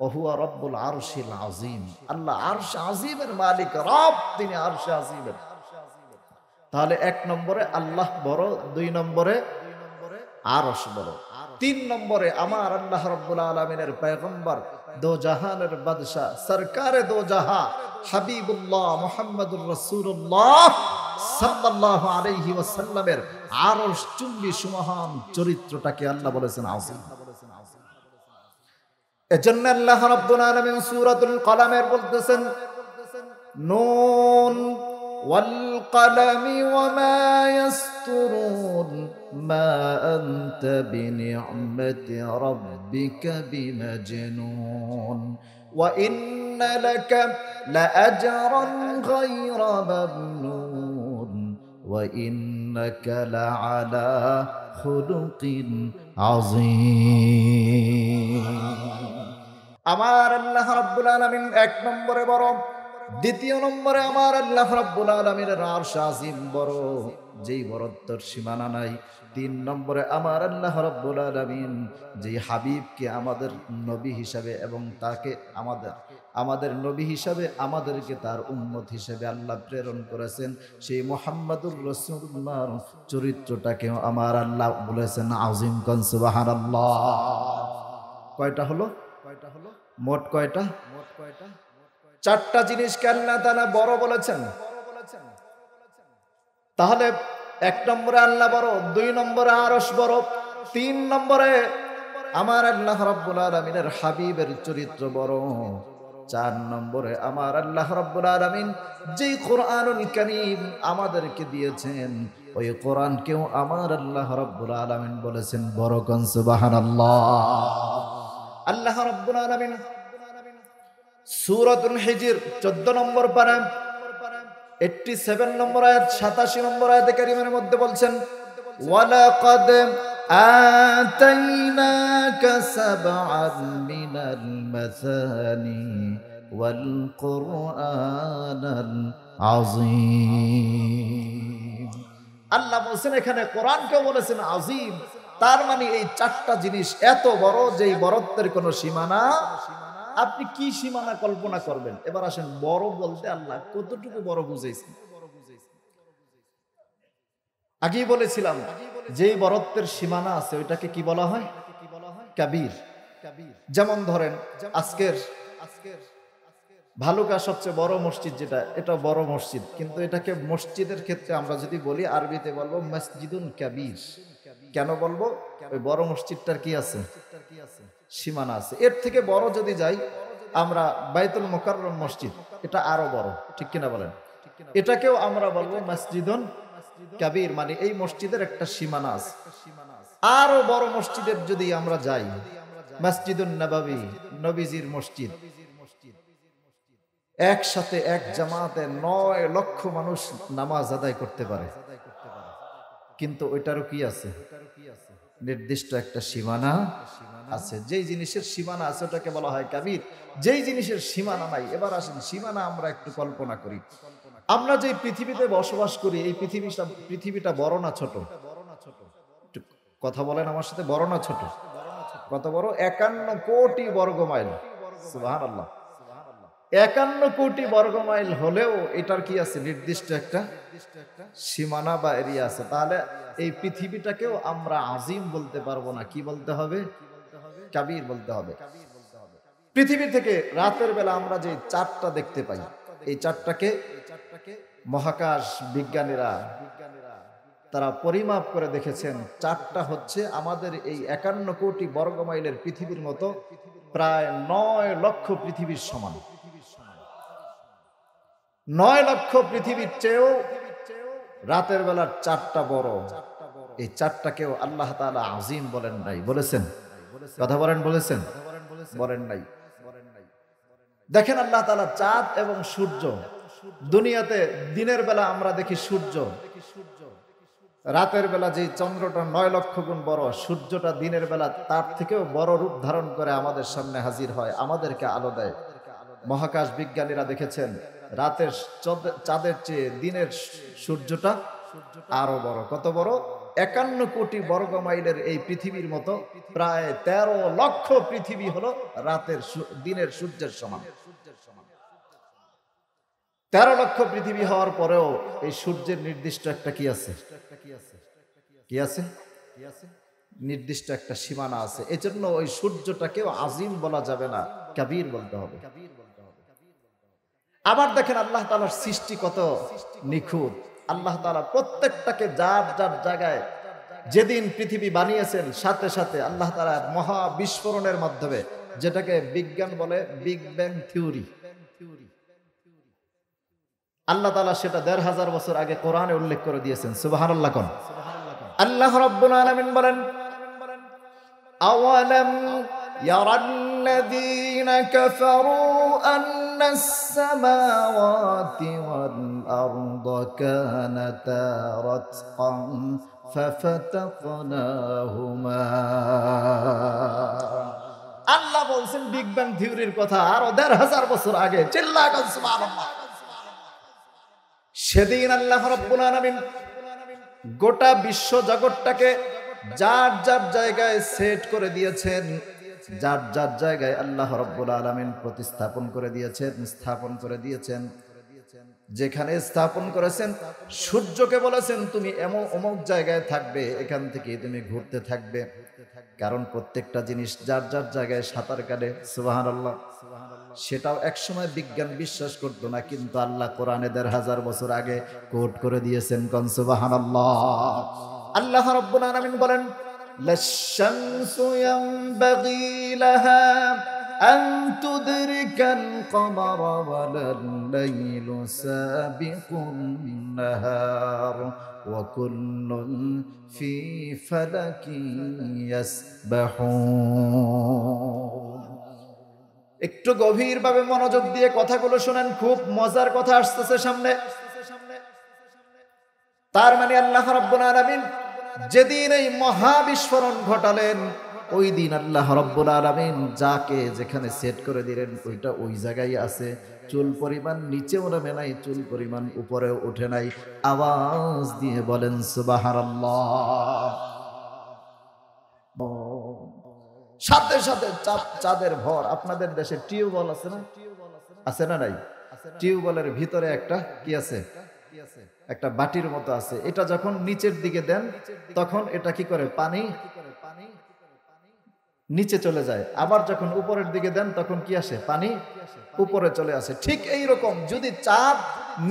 ওহুয়া রব্বুল আরশিল আযীম। আল্লাহ আরশ আজিমের মালিক, রব, তিনি আরশে আজিমের। তাহলে 1 নম্বরে আল্লাহ বড়, 2 নম্বরে আরশ বড়, 3 নম্বরে আমার আল্লাহ রাব্বুল আলামিনের পয়গম্বর, দো জাহানের বাদশা, সরকারে দো জাহান, হাবিবুল্লাহ মুহাম্মদুর রাসূলুল্লাহ সাল্লাল্লাহু আলাইহি ওয়াসাল্লামের আরশ চুম্বি সুমহান চরিত্রটাকে আল্লাহ বলেছেন আযীম। এজন্য আল্লাহ রাব্বুল আলামিন সূরাতুল কলামের বলতেছেন, নুন ওয়াল কলামি ওয়া মা ইয়াসতুরুন মা আনতা বিনি'মাতি রাব্বিকা বিমাজনুন ওয়া ইন্না লাকা লাআজরান গায়রা মামনুন ওয়া ইন্নাকা লাআলা খুলুকিন আযীম। আমার আল্লাহ রাব্বুল আলামিন 1 নম্বরে বড়, 2 নম্বরে আমার আল্লাহ রাব্বুল আলামিনের আরশ আজিম বড়, যেই বড়ত্বের সীমানা নাই। 3 নম্বরে আমার আল্লাহ রাব্বুল আলামিন যেই হাবিবকে আমাদের নবী হিসাবে এবং তাকে আমাদের নবী হিসাবে আমাদেরকে তার উম্মত হিসেবে আল্লাহ প্রেরণ করেছেন। সেই মুহাম্মাদুর রাসূলুল্লাহর চরিত্রটাকেও আমার আল্লাহ বলেছেন আযীম। কোন সুবহানাল্লাহ। কয়টা হলো? মোট কয়টা? চারটা জিনিসকে আল্লাহ তাআলা বড় বলেছেন। তাহলে 1 নম্বরে আল্লাহ বড়, 2 নম্বরে আরশ বড়, 3 নম্বরে আমার আল্লাহ রাব্বুল আলামিনের হাবিবের চরিত্র বড়, 4 নম্বরে আমার আল্লাহ রাব্বুল আলামিন যেই কোরআনুল কারীম আমাদেরকে দিয়েছেন ওই কোরআনকেও আমার আল্লাহ রাব্বুল আলামিন বলেছেন বড়। কোন সুবহানাল্লাহ। আল্লাহ রাব্বুল আলামিন সূরাতুল হিজর 14 নম্বর পারা 87 নম্বর আয়াত 87 নম্বর আয়াতে কারিমের মধ্যে বলছেন ওয়ালাকাদ আতাইনাকা সাবআন মিনাল মাসানি ওয়াল কুরআনাল আযীম। আল্লাহ বলেছেন এখানে কোরআনকে বলেছেন আযীম, তার মানে এই চারটা জিনিস এত বড় যেই বড়ত্বের কোনো সীমানা, আপনি কি সীমানা কল্পনা করবেন? এবার আসেন বড় বলতে আল্লাহ কতটুকু বড় বুঝাইছেন। আগেই বলেছিলাম যেই বড়ত্বের সীমানা আছে ওইটাকে কি বলা হয়? কাবীর। যেমন ধরেন আজকের ভালুকা সবচেয়ে বড় মসজিদ যেটা, এটা বড় মসজিদ, কিন্তু এটাকে মসজিদের ক্ষেত্রে আমরা যদি বলি আরবিতে বলবো মসজিদুন কাবীর। কেন বলবো? ওই বড় মসজিদটার কি আছে? সীমানা আছে। এর থেকে বড় যদি যাই আমরা বাইতুল মুকাররম মসজিদ, এটা আরো বড়, ঠিক কিনা বলেন? এটাকেও আমরা বলবো মসজিদুন কাবীর, মানে এই মসজিদের একটা সীমানা আছে। আরো বড় মসজিদের যদি আমরা যাই মসজিদুন নববী, নবীজির মসজিদ, একসাথে এক জামাতে 9 লক্ষ মানুষ নামাজ আদায় করতে পারে, কিন্তু ওইটারও কি আছে? নির্দিষ্ট একটা সীমানা আছে। যেই জিনিসের সীমানা আছে ওটাকে বলা হয় কাবীর, যেই জিনিসের সীমানা নাই। এবার আসেন সীমানা আমরা একটু কল্পনা করি। আমরা যে পৃথিবীতে বসবাস করি এই পৃথিবীটা বড় না ছোট? কথা বলেন আমার সাথে, বড় না ছোট? কত বড়? 51 কোটি বর্গ মাইল। সুবহানাল্লাহ। 51 কোটি বর্গ মাইল হলেও এটার কি আছে? নির্দিষ্ট একটা সীমানা বা এরিয়া আছে। তাহলে এই পৃথিবীটাকেও আমরা আযীম বলতে পারবো না, কি বলতে হবে? কাবীর বলতে হবে। পৃথিবী থেকে রাতের বেলা আমরা যে চাঁদটা দেখতে পাই, এই চাঁদটাকে মহাকাশ বিজ্ঞানীরা তারা পরিমাপ করে দেখেছেন চাঁদটা হচ্ছে আমাদের এই 51 কোটি বর্গ মাইলের পৃথিবীর মতো প্রায় 9 লক্ষ পৃথিবীর সমান। 9 লক্ষ পৃথিবীর চেয়েও রাতের বেলার চাঁদটা বড়। এই চাঁদটাকেও আল্লাহ তাআলা আযীম বলেন নাই? বলেছেন? কথা বলেন, বলেছেন? বলেন নাই। দেখেন আল্লাহ তাআলা চাঁদ এবং সূর্য, দুনিয়াতে দিনের বেলা আমরা দেখি সূর্য, রাতের বেলা যে চন্দ্রটা 9 লক্ষ গুণ বড়, সূর্যটা দিনের বেলা তার থেকেও বড় রূপ ধারণ করে আমাদের সামনে হাজির হয়, আমাদেরকে আলো দেয়। মহাকাশ বিজ্ঞানীরা দেখেছেন রাতের চাঁদের চেয়ে দিনের সূর্যটা আরো বড়। কত বড়? 51 কোটি বর্গ মাইলের এই পৃথিবীর মতো প্রায় 13 লক্ষ পৃথিবী হলো দিনের সূর্যের সমান। 13 লক্ষ পৃথিবী হওয়ার পরেও এই সূর্যের নির্দিষ্ট একটা কি আছে? কি আছে? নির্দিষ্ট একটা সীমানা আছে। এজন্য ওই সূর্যটাকেও আযীম বলা যাবে না, কাবীর বলতে হবে। আবার দেখেন আল্লাহ তাআলার সৃষ্টি কত নিখুঁত। আল্লাহ তাআলা প্রত্যেকটাকে যার যার জায়গায় যেদিন পৃথিবী বানিয়েছেন সাথে সাথে আল্লাহ তাআলা মহা বিস্ফোরণের মাধ্যমে, যেটাকে বিজ্ঞান বলে বিগ ব্যাং থিওরি, আল্লাহ তাআলা সেটা ১৫০০ বছর আগে কোরআনে উল্লেখ করে দিয়েছেন। সুবহানাল্লাহ। কোন আল্লাহ রাব্বুল আলামিন বলেন আওয়ালাম ইয়ারাল্লাযীনা কাফারু আন্নাস সামাওয়াতি ওয়াল আরদা কানাতা রাতকান ফাফাতাকনাহুমা। আল্লাহ বলছেন বিগ ব্যাং থিওরির কথা আরো ১৫০০ বছর আগে। চিল্লায় বলেন সুবহানাল্লাহ। সেদিন আল্লাহ রাব্বুল আলামিন গোটা বিশ্ব জগৎটাকে যার যার জায়গায় সেট করে দিয়েছেন। যার যার জায়গায় আল্লাহ রাব্বুল আলামিন প্রতিস্থাপন করে দিয়েছেন, স্থাপন করে দিয়েছেন। যেখানে স্থাপন করেছেন, সূর্যকে বলেছেন তুমি অমুক জায়গায় থাকবে, এখান থেকে তুমি ঘুরতে থাকবে, কারণ প্রত্যেকটা জিনিস যার যার জায়গায় সাঁতার কাটে। সুবহানাল্লাহ। সেটাও একসময় বিজ্ঞান বিশ্বাস করতো না, কিন্তু আল্লাহ কোরআনে ১৫০০ বছর আগে কোট করে দিয়েছেন। কোন সুবহানাল্লাহ। আল্লাহ রাব্বুল আলামিন বলেন, লাশ-শামসু ইয়ানবাগি লাহা আন তুদরিকাল কমারা ওয়ালাল-লাইলু সাবিকুন নাহার ওয়া কুল্লুন ফি ফালাকিন ইয়াসবাহুন। একটু গভীরভাবে মনোযোগ দিয়ে কথাগুলো শুনেন, খুব মজার কথা আসতেছে সামনে। তার মানে আল্লাহ রাব্বুল আলামিন যেদিন এই মহাবিস্ফোরণ ঘটালেন, ওই দিন আল্লাহ রাব্বুল আলামিন যাকে যেখানে সেট করে দিলেন ওইটা ওই জায়গায় আছে। চুল পরিমাণ নিচেও নামে নাই, চুল পরিমাণ উপরেও উঠে নাই। আওয়াজ দিয়ে বলেন সুবহানাল্লাহ। সাথে সাথে চাঁদের ভর। আপনাদের দেশে টিউবওয়েল আছে না? আছে না নাই? টিউবওয়েলের ভিতরে একটা কি আছে? একটা বাটির মতো আছে। এটা যখন নিচের দিকে দেন তখন এটা কি করে? পানি নিচে চলে যায়। আবার যখন উপরের দিকে দেন তখন কি আসে? পানি উপরে চলে আসে। ঠিক এই রকম যদি চাঁদ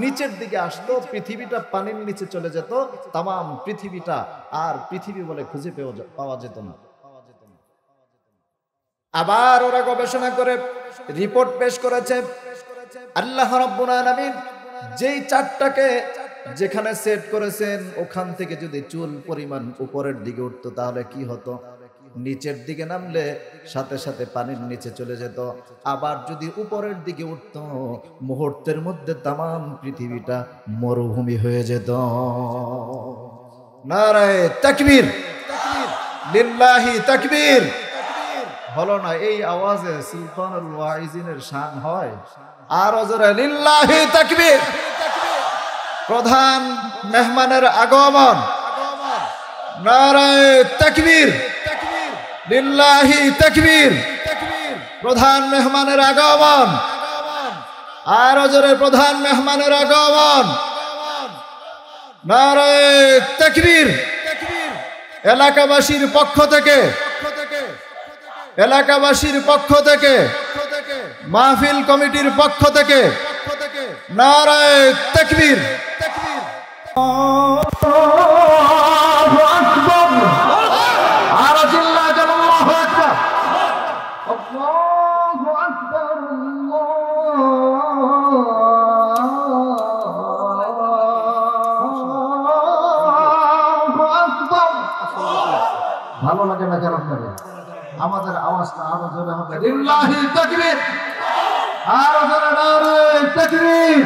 নিচের দিকে আসতো, পৃথিবীটা পানির নিচে চলে যেত, তামাম পৃথিবীটা আর পৃথিবী বলে খুঁজে পাওয়া যেত না। আবার ওরা গবেষণা করে রিপোর্ট পেশ করেছে, আল্লাহ রাব্বুল আলামিন যেই চাঁদটাকে যেখানে সেট করেছেন ওখান থেকে যদি চুল পরিমাণ উপরের দিকে উঠতো তাহলে কি হতো? নিচের দিকে নামলে সাথে সাথে পানির নিচে চলে যেত। আবার যদি উপরের দিকে উঠতো, মুহূর্তের মধ্যে তামাম পৃথিবীটা মরুভূমি হয়ে যেত। নারায়ে তাকবীর, লিল্লাহি তাকবীর। হলো না? এই আওয়াজে সুলতানুল ওয়াইজিনের শান হয়। আর জোরে লিল্লাহি তাকবীর। প্রধান মেহমানের আগমন। নারায়ে তাকবীর, লিল্লাহি তাকবীর। প্রধান মেহমানের আগমন। আর জোরে প্রধান মেহমানের আগমন। নারায়ে তাকবীর। এলাকাবাসীর পক্ষ থেকে, এলাকাবাসীর পক্ষ থেকে, মাহফিল কমিটির পক্ষ থেকে নারায়ে তাকবীর। আল্লাহু আকবার। আর জিল্লা আল্লাহু আকবার। আল্লাহু আকবার। আল্লাহু আকবার। ভালো লাগে না কেন আপনাদের? আমাদের আওয়াজটা আরো জোরে হবে। লিল্লাহি তাকবীর। আরো জোরে নারায়ে তাকবীর।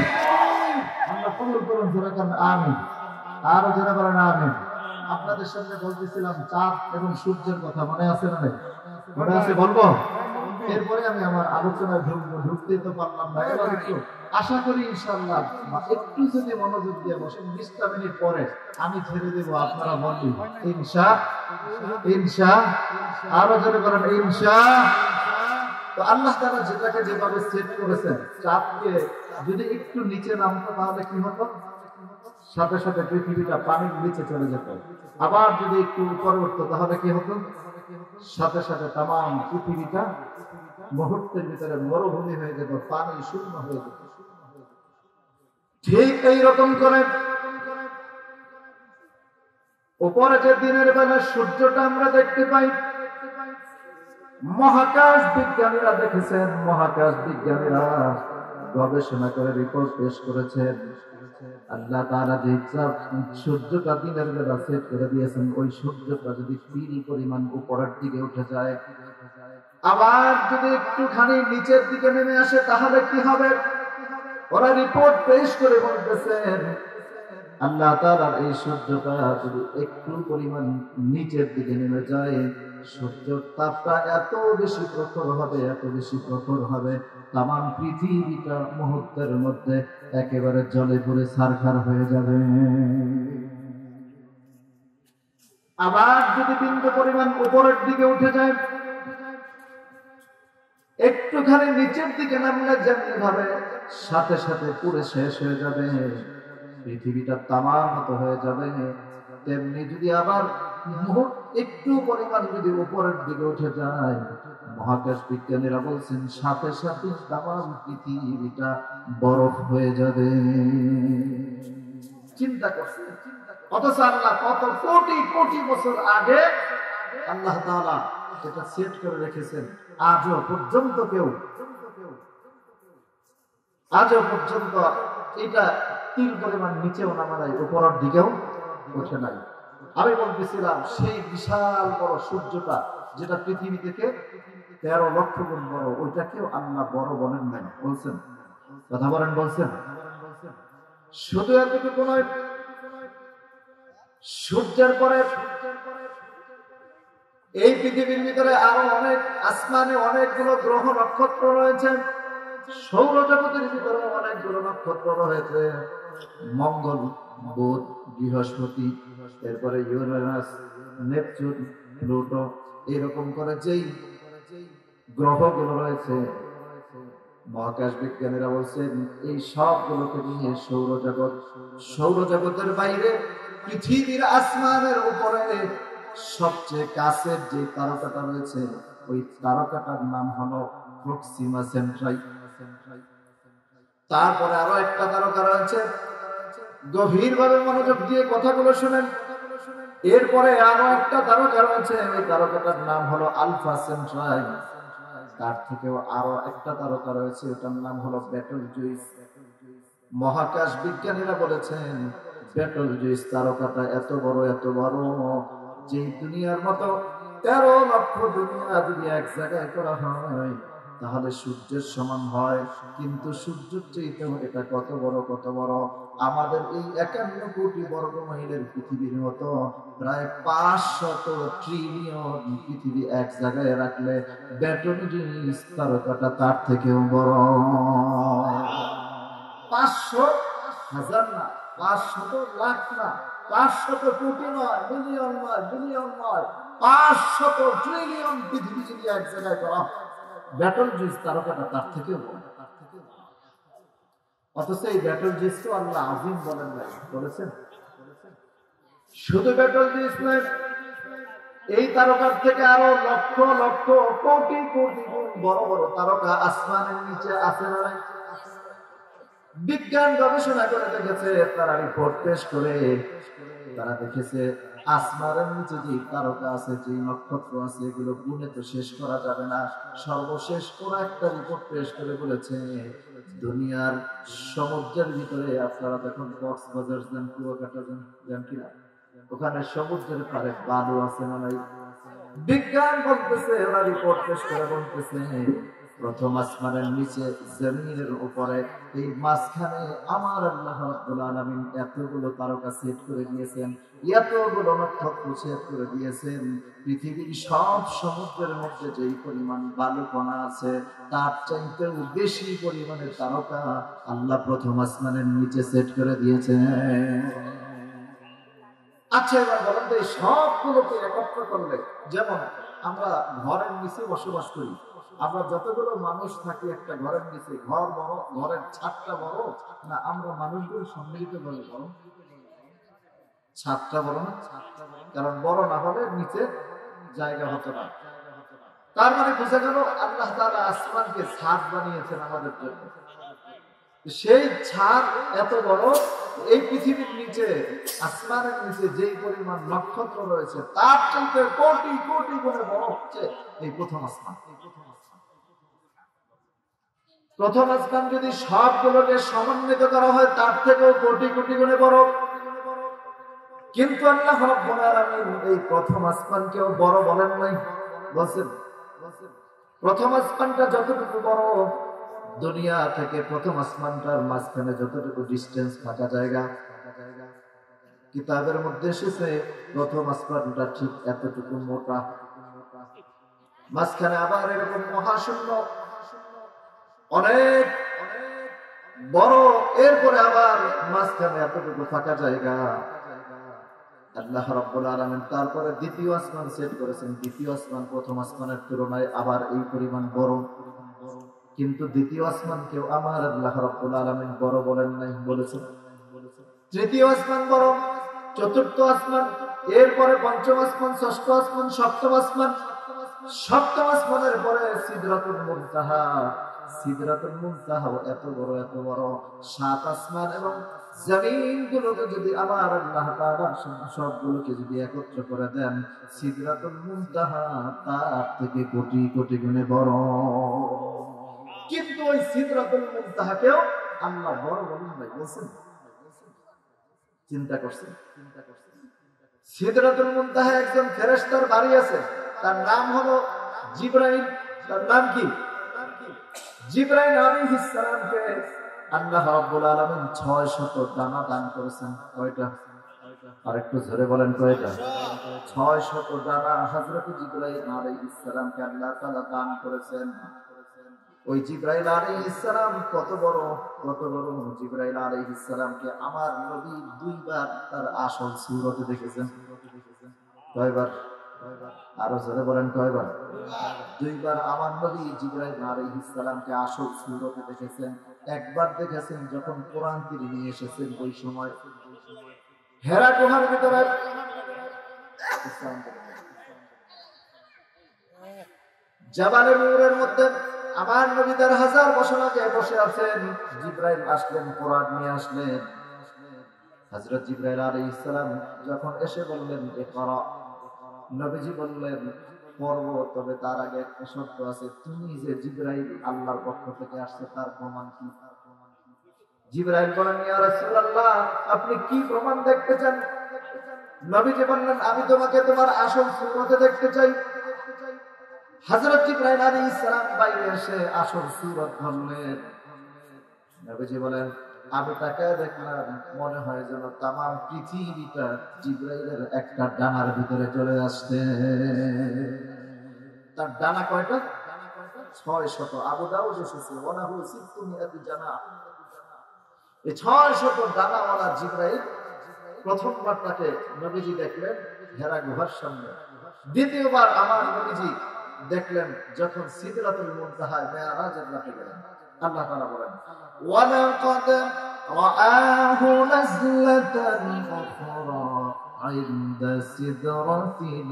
আমরা কবুল করুন জোরে কারণ আমিন। আরো জোরে বলেন আমিন। আপনাদের সামনে বলতেছিলাম চাঁদ এবং সূর্যের কথা, মনে আছে না? মনে আছে? বলবো। এরপরে আমি আমার আলোচনায় ঢুকতে তো পারলাম না। এবার একটু আশা করি ইনশাআল্লাহ একটু যদি মনোযোগ দিয়ে বসেন, 20টা মিনিট পরে আমি ছেড়ে দেব, আপনারা বলবেন ইনশা। আরো জোরে বলেন ইনশা। তো আল্লাহ তাআলা যেটাকে যেভাবে সেট করেছেন, চাঁদকে যদি একটু নিচে নামতো তাহলে কি হতো? সাথে সাথে পৃথিবীটা পানির নিচে চলে যেত। আবার যদি একটু উপরে উঠতো তাহলে কি হতো? সাথে সাথে তামাম পৃথিবীটা মুহূর্তের ভিতরে মরুভূমি হয়ে যেত, পানি শূন্য হয়ে যেত। ঠিক এইরকম করে উপরে যে দিনের বেলা সূর্যটা আমরা দেখতে পাই, মহাকাশ বিজ্ঞানীরা দেখেছেন, মহাকাশ বিজ্ঞানীরা গবেষণা করে রিপোর্ট পেশ করেছেন, আল্লাহ তাআলা যে সূর্যটা দিনের বেলা সেট করে দিয়েছেন, ওই সূর্যটা যদি তিল পরিমাণ উপরের দিকে উঠে যায়, আবার যদি একটুখানি নিচের দিকে নেমে আসে তাহলে কি হবে? ওরা রিপোর্ট পেশ করে বলতেছেন, আল্লাহ তাআলার এই সূর্যটা যদি একটু পরিমাণ নিচের দিকে নেমে যায়, সূর্যের তাপটা এত বেশি প্রখর হবে, এত বেশি প্রখর হবে, তামাম পৃথিবীটা মুহূর্তের মধ্যে একেবারে জ্বলে পুড়ে ছারখার হয়ে যাবে। আবার যদি বিন্দু পরিমাণ উপরের দিকে উঠে যায়, একটুখানি নিচের দিকে নামলে যেমনি ভাবে সাথে সাথে পুরে শেষ হয়ে যাবে, পৃথিবীটা তামার মতো হয়ে যাবে, তেমনি যদি আবার একটু পরিমাণ যদি উপরের দিকে উঠে যায়, মহাকাশ বিজ্ঞানীরা বলছেন সাথে সাথে তামাম পৃথিবীটা বরফ হয়ে যাবে। চিন্তা করছে, অথচ আল্লাহ কত কোটি কোটি বছর আগে আল্লাহ তাআলা এটা সেট করে রেখেছেন। আজও পর্যন্ত এটা তিল পরিমাণ নিচেও নামা নাই, উপরের দিকেও ওঠে নাই। আমি বলতেছিলাম সেই বিশাল বড় সূর্যটা যেটা পৃথিবী থেকে 13 লক্ষ গুণ বড়, ওইটাকেও আল্লাহ বড় বলেন নাই, বলছেন কথা বলেন, বলছেন। শুধু এতটুকু নয়, সূর্যের পরে এই পৃথিবীর ভিতরে আরো অনেক আসমানে অনেকগুলো গ্রহ নক্ষত্র রয়েছে, সৌরজগতের ভিতরে অনেকগুলো নক্ষত্র রয়েছে, মঙ্গল, বুধ, বৃহস্পতি, এরপরে ইউরেনাস, নেপচুন, প্লুটো, এরকম করে যেই গ্রহগুলো রয়েছে, মহাকাশ বিজ্ঞানীরা বলছেন এই সবগুলোকে নিয়ে সৌরজগতের বাইরে পৃথিবীর আসমানের উপরে সবচেয়ে কাছের যে তারকাটা রয়েছে, ওই তারকাটার নাম হলো প্রক্সিমা সেন্ট্রাই। তারপরে আরো একটা তারকা রয়েছে, গভীরভাবে মনোযোগ দিয়ে কথাগুলো শুনেন। এরপরে আরো একটা তারকা রয়েছে, ওই তারকাটার নাম হলো আলফা সেন্ট্রাই। তার থেকেও আরো একটা তারকা রয়েছে, ওটার নাম হলো বেটেলজুইস। মহাকাশ বিজ্ঞানীরা বলেছেন বেটেলজুইস তারকাটা এত বড় যে দুনিয়ার মতো 13 লক্ষ দুনিয়া যদি এক জায়গায় করা হয় তাহলে সূর্যের সমান হয়, কিন্তু সূর্যের চেয়েও এটা কত বড়, আমাদের এই 51 কোটি বর্গ মাইলের পৃথিবীর মতো প্রায় 500 ট্রিলিয়ন পৃথিবী এক জায়গায় রাখলে বেটেলজুইস তারকাটা তার থেকেও বড়। 500 হাজার না, 500 লাখ না, 500 কোটি নয়, মিলিয়ন নয়, বিলিয়ন নয়, 500 ট্রিলিয়ন পৃথিবী যদি এক জায়গায় করা, বেটেলজুইস তারকাটা তার থেকেও বড়। অথচ এই বেটেলজুইসকে আল্লাহ আজিম বলেন নাই, বলেছেন। শুধু বেটেলজুইস নয়, এই তারকার থেকে আরো লক্ষ লক্ষ কোটি কোটি গুণ বড় তারকা আসমানের নিচে আছে না নাই? বিজ্ঞান গবেষণা করে দেখেছে, তারা রিপোর্ট পেশ করে তারা দেখেছে আসমানের নিচে যে তারকা আছে, যে নক্ষত্র আছে, এগুলো গুণে তো শেষ করা যাবে না। সর্বশেষ কোন একটা রিপোর্ট পেশ করে বলেছে দুনিয়ার সমুদ্রের ভিতরে, আপনারা যখন কক্সবাজার যান, কুয়াকাটা যান কিনা, ওখানে সমুদ্রের পারে বালু আছে না নাই? বিজ্ঞান বলতেছে, ওরা রিপোর্ট পেশ করে বলতেছে প্রথম আসমানের নিচে জমিনের উপরে এই মাঝখানে আমার আল্লাহ রাব্বুল আলামিন এতগুলো তারকা সেট করে দিয়েছেন, এতগুলো নক্ষত্র সেট করে দিয়েছেন, পৃথিবীর সব সমুদ্রের মধ্যে যেই পরিমাণ বালুকণা আছে তার চাইতেও বেশি পরিমাণের তারকা আল্লাহ প্রথম আসমানের নিচে সেট করে দিয়েছেন। আচ্ছা, এবার বলেন তো এই সবগুলোকে একত্র করলে, যেমন আমরা ঘরের নিচে বসবাস করি, আমরা যতগুলো মানুষ থাকি একটা ঘরের নিচে, ঘর বড়, ঘরের ছাদটা বড় না, আমরা মানুষগুলো সম্মিলিত ভাবে বড়, ছাদটা বড় না? কারণ বড় না হলে নিচে জায়গা হতো না। তার মানে বোঝা গেল আল্লাহ তাআলা আসমানকে ছাদ বানিয়েছেন আমাদের জন্য। সেই ছাদ এত বড়, এই পৃথিবীর নিচে, আসমানের নিচে যেই পরিমাণ নক্ষত্র রয়েছে তার চাইতে কোটি কোটি গুণে বড় হচ্ছে এই প্রথম আসমান। প্রথম আসমান যদি সবগুলোকে সমন্বিত করা হয় তার থেকেও কোটি কোটি গুণে বড়। কিন্তু আল্লাহ রাব্বুল আলামিন এই প্রথম আসমানকেও বড় বলেন নাই, বলেন প্রথম আসমানটা যতটুকু বড়, দুনিয়া থেকে প্রথম আসমানটার মাঝখানে যতটুকু ডিস্টেন্স, ফাঁকা জায়গা, কিতাবের মধ্যে এসেছে প্রথম আসমানটা ঠিক এতটুকু মোটা, মাঝখানে আবার এরকম মহাশূন্য অনেক বড়, এরপরে আবার মাঝখানে এতটুকু ফাঁকা জায়গা। আল্লাহ রাব্বুল আলামিন তারপরে দ্বিতীয় আসমান সেট করেছেন, দ্বিতীয় আসমান প্রথম আসমানের তুলনায় আবার এই পরিমাণ বড়। কিন্তু দ্বিতীয় আসমানকেও আমার আল্লাহ রাব্বুল আলামিন বড় বলেন নাই, বলেছেন তৃতীয় আসমান বড়, চতুর্থ আসমান, এরপরে পঞ্চম আসমান, ষষ্ঠ আসমান, সপ্তম আসমান, সপ্তম আসমানের পরে সিদরাতুল মুনতাহা। সিদরাতুল মুনতাহা এত বড়, এত বড়। সাত আসমান এবং জমিন গুলোকে যদি আমার আল্লাহ তাআলা সবগুলোকে যদি একত্র করে দেন, সিদরাতুল মুনতাহা তার থেকে কোটি কোটি গুণে বড়। কিন্তু ওই সিদরাতুল মুনতাহাকেও আল্লাহ বড় বলেন নাই, বলছেন? চিন্তা করছেন? সিদরাতুল মুনতাহা একজন ফেরেশতার বাড়ি আছে, তার নাম হলো জিবরাইল। তার নাম কি? জিবরাইল আলাইহিস সালামকে আল্লাহ রাব্বুল আলামিন 600 ডানা দান করেছেন। কয়টা? আরেকটু জোরে বলেন, কয়টা? 600 ডানা হযরত জিবরাইল আলাইহিস সালামকে আল্লাহ তাআলা দান করেছেন। ওই জিবরাইল আলাইহিস সালাম কত বড়, কত বড়! জিবরাইল আলাইহিস সালামকে আমার নবী দুইবার তার আসল সূরতে দেখেছেন। কয়বার? আরো জোরে বলেন, কয়বার? দুইবার আমার নবী জিবরাইল আলাইহিস সালামকে আসল সূরতে দেখেছেন। একবার দেখেছেন যখন কোরআন তিনি নিয়ে এসেছেন, ওই সময় হেরা গুহার ভিতরে জাবালে নূরের মধ্যে আমার নবী 1000 বছর আগে বসে আছেন। জিবরাইল আসলেন, কোরআন নিয়ে আসলেন। হযরত জিবরাইল আলাইহিস সালাম যখন এসে বললেন ইকরা, নবীজি বললেন পড়ব, তবে তার আগে একটা শর্ত আছে। তুমি যে জিবরাইল আল্লাহর পক্ষ থেকে আসছে, তার প্রমাণ কি? জিবরাইল বলেন, ইয়া রাসূলুল্লাহ, আপনি কি প্রমাণ দেখতে চান? নবীজি বললেন, আমি তোমাকে তোমার আসল সূরতে দেখতে চাই। হযরত জিবরাইল আলাইহিস সালাম বাইরে এসে আসল সূরত ধরলেন। নবীজি বলেন, আমি তাকায় দেখলাম, মনে হয় যেন তামাম পৃথিবীটা জিবরাইলের একটা ডানার ভিতরে চলে আসছে। তার ডানা কয়টা? 600। আবু দাউদ এসেছে ওয়ালাহু সিত্তুমিয়াতু জানাহ। এই 600 ডানাওয়ালা জিবরাইল প্রথমবার তাকে নবীজি দেখলেন হেরা গুহার সামনে। দ্বিতীয়বার আমার নবীজি দেখলেন যখন সিদরাতুল মুনতাহায় মেরাজের রাতে গেলেন। আল্লাহ তাআলা বলেন, ওয়ালাকাদ রাআহু নাজলাতান উখরা ইনদা সিদরাতিল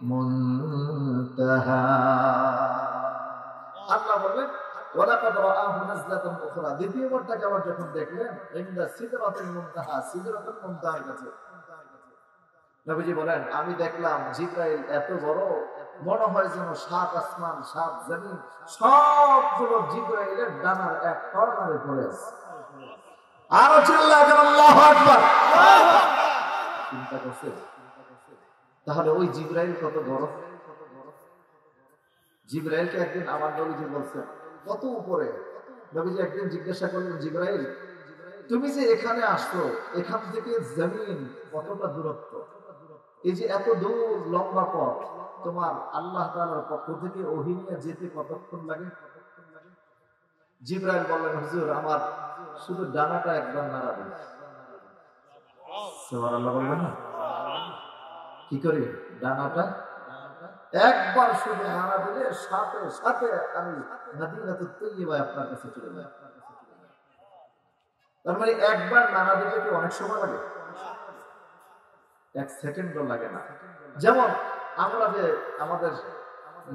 মুনতাহা। আল্লাহ বলেন, ওয়ালাকাদ রাআহু নাজলাতান উখরা, দ্বিতীয়বার তাকে আবার যখন দেখলেন ইনদা সিদরাতিল মুনতাহা, সিদরাতুল মুনতাহার কাছে। নবীজি বলেন, আমি দেখলাম জিবরাইল এত বড়, মনে হয় যেন 7 আসমান 7 জমিন সবগুলো জিবরাইলের ডানার এক কর্নারে পড়ে আছে। আরো চিল্লায় বলেন আল্লাহু আকবার। চিন্তা করছেন? তাহলে ওই জিবরাইল কত বড়? জিবরাইলকে একদিন আমার নবীজি বলছেন কত উপরে। নবীজি একদিন জিজ্ঞাসা করলেন, জিবরাইল, তুমি যে এখানে আসছো, এখান থেকে জমিন কতটা দূরত্ব? এই যে এত দূর লম্বা পথ, তোমার আল্লাহ তাআলার পক্ষ থেকে ওহী নিয়ে যেতে কতক্ষণ লাগে? জিবরাইল বললেন, হুজুর, আমার শুধু ডানাটা একবার নাড়া দিন। সুবহানাল্লাহ বলবেন না? কি করে? ডানাটা একবার শুধু নাড়া দিলে সাথে সাথে আমি মদিনাতুত তাইয়্যিবায় আপনার কাছে চলে যাব। তার মানে একবার নাড়া দিতে কি অনেক সময় লাগে? 1 সেকেন্ডও লাগে না। যেমন আমরা যে আমাদের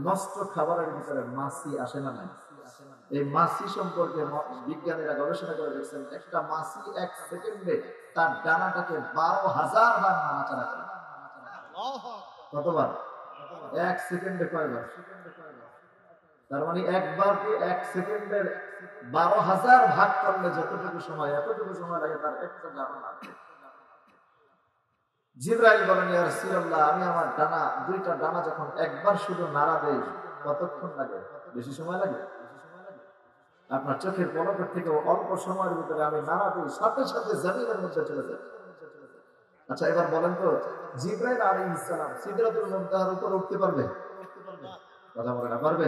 নষ্ট খাবারের ভিতরে মাছি আসে না নাই, এই মাছি সম্পর্কে বিজ্ঞানীরা গবেষণা করে দেখছেন, একটা মাছি 1 সেকেন্ডে তার ডানাটাকে 12,000 বার নাড়াচাড়া করে। কতবার? 1 সেকেন্ডে কয়বার? তার মানে একবারকে 1 সেকেন্ডের 12,000 ভাগ করলে যতটুকু সময়, এতটুকু সময় লাগে তার একটা ডানা নাড়তে। জিবরাইল বলেন, ইয়া রাসূলুল্লাহ, আমি আমার ডানা, দুইটা ডানা যখন একবার শুধু নাড়া দেই কতক্ষণ লাগে? বেশি সময় লাগে? আপনার চোখের পলকের থেকে অল্প সময়ের ভিতরে আমি নাড়া দিই, সাথে সাথে জমিনের মধ্যে চলে যায়। আচ্ছা, এবার বলেন তো, জিবরাইল আলাইহিস সালাম সিদরাতুল মুনতাহার উপর উঠতে পারবে? কথা বলে না, পারবে?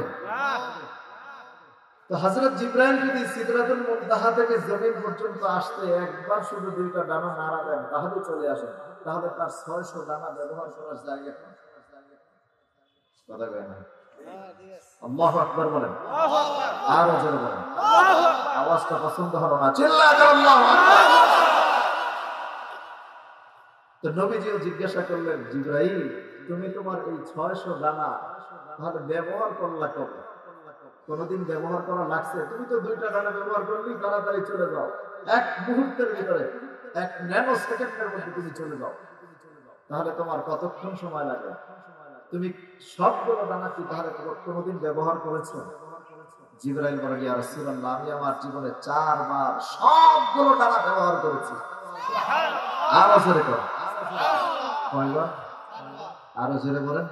তো হযরত জিবরাইল যদি সিদরাতুল মুনতাহা থেকে জমিন পর্যন্ত আসতে একবার শুধু দুইটা ডানা নাড়া দেন, তাহলে চলে আসেন, তাহলে তার 600 ডানা ব্যবহার করার জায়গা। কথা কয় না? আল্লাহু আকবার বলেন, আর জোরে বলেন। আওয়াজটা পছন্দ হলো না, চিল্লায় আল্লাহু আকবার। তো নবীজিও জিজ্ঞাসা করলেন, জিবরাইল তুমি তোমার এই 600 দানা তাহলে ব্যবহার করলা কবে? কোনদিন ব্যবহার করা লাগছে? তুমি তো 2টা ডানা ব্যবহার করলি, তাড়াতাড়ি চলে যাও, এক মুহূর্তের ভিতরে, এক ন্যানো সেকেন্ডের মধ্যে তুমি চলে যাও, তাহলে তোমার কতক্ষণ সময় লাগে? তুমি সবগুলো দানা কি তাহলে কোনদিন ব্যবহার করেছো? জিবরাইল বলেন, ইয়া রাসূলুল্লাহ আমি আমার জীবনে 4 বার সবগুলো দানা ব্যবহার করেছি। আরো জোরে করো, কয়বার? আরো জোরে বলেন।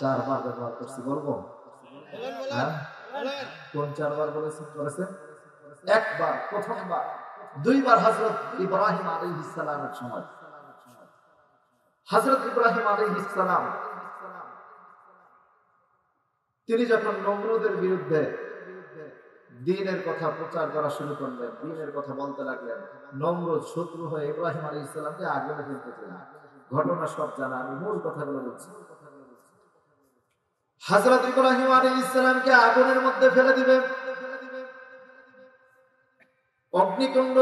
4 বার ব্যবহার করছি। বলবো? হ্যাঁ, কোন 4 বার করেছেন? একবার, প্রথমবার। 2 বার হযরত ইব্রাহিম আলাইহিস সালামের সময়। হযরত ইব্রাহিম আলাইহিস সালাম তিনি যখন নমরুদের বিরুদ্ধে দ্বীনের কথা প্রচার করা শুরু করলেন, দ্বীনের কথা বলতে লাগলেন, নমরুদ শত্রু হয়ে ইব্রাহিম আলাইহিস সালামকে আগুনে ফেলতে চাইলেন। ঘটনা সব জানা, আমি মূল কথাগুলো বলছি। হযরত ইব্রাহিম আলাইহিস সালামকে আগুনের মধ্যে ফেলে দিবেন, অগ্নিকুণ্ড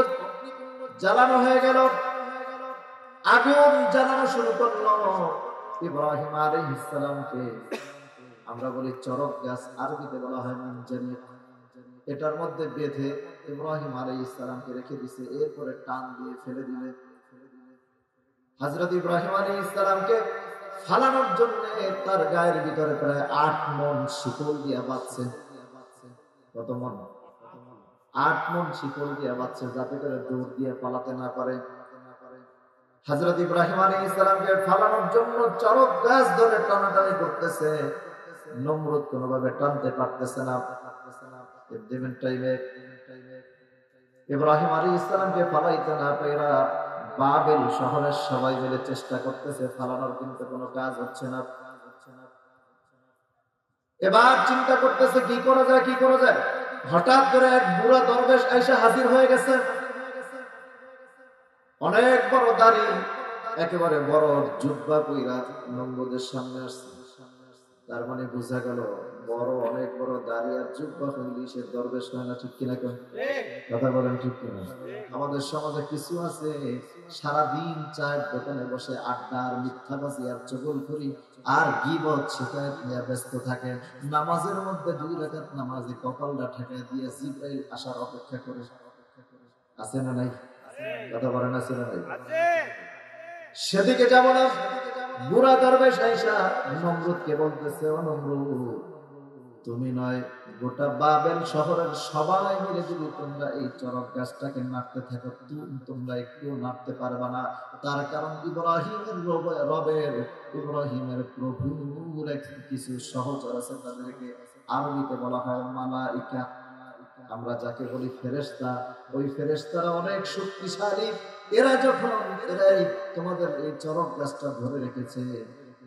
জ্বালানো হয়ে গেল, আগুন জ্বালানো শুরু করলো। ইব্রাহিম আলাইহিস সালামকে আমরা বলি চরক গাছ, আরবিতে বলা হয় মিনজানিক, এটার মধ্যে বেঁধে ইব্রাহিম আলাইহিস সালামকে রেখে দিয়েছে। এরপরে টান দিয়ে ফেলে দিলে। হযরত ইব্রাহিম আলাইহিস সালামকে ফালানোর জন্য তার গায়ের ভিতরে প্রায় 8 মণ শিকল দিয়ে বাঁধছে। কত মণ? 8 মণ শিকল দিয়ে বাঁধছে, যাতে করে দৌড় দিয়ে পালাতে না পারে। হযরত ইব্রাহিম আলাইহিস সালামকে ফালানোর জন্য চরক গাছ ধরে টানাটানি করতেছে। নমরুদ কোনোভাবে টানতে পারতেছে না। ইব্রাহিম আলাইহিস সালামকে ফালাইতে না পেরা বাবেল শহরের সবাই মিলে চেষ্টা করতেছে ফালানোর, কিন্তু কোনো কাজ হচ্ছে না। এবার চিন্তা করতেছে কি করা যায়, কি করা যায়। হঠাৎ করে এক বুড়া দরবেশ আইসা হাজির হয়ে গেছে, অনেক বড় দাড়ি, একেবারে বড় জুব্বা পইরা নমরুদের সামনে আসছে। তার মানে বোঝা গেল বড়, অনেক বড় দাড়ি আর জুব্বা হইলে সে দরবেশ হয় না। ঠিক কিনা? কথা বলেন ঠিক কিনা? আমাদের সমাজে কিছু আছে সারাদিন চায়ের দোকানে বসে আড্ডা আর মিথ্যাবাজি আর চগলখড়ি আর গীবত শিকায়ত নিয়ে ব্যস্ত থাকে। নামাজের মধ্যে 2 রাকাত নামাজে কপালটা ঠেকায় দিয়ে জিবরাইল আসার অপেক্ষা করে। আছে না নাই? কথা বলেন আছে না নাই? সেদিকে যাব না। বুড়া দরবেশ আইসা নমরুদকে বলতেছে, ও নমরুদ তুমি নয় গোটা বাবেল শহরের সবাই মিলে যদি তোমরা এই চরক গাছটাকে নাড়তে থাকো, তোমরা একটু নাড়তে পারবা না। তার কারণ ইব্রাহিমের রবের, ইব্রাহিমের প্রভুর কিছু সহচর আছে, তাদেরকে আরবিতে বলা হয় মালাইকা। আমরা যাকে বলি ফেরেশতা, ওই ফেরেশতারা অনেক শক্তিশালী। এরা যখন তোমাদের এই চরক গাছটা ধরে রেখেছে,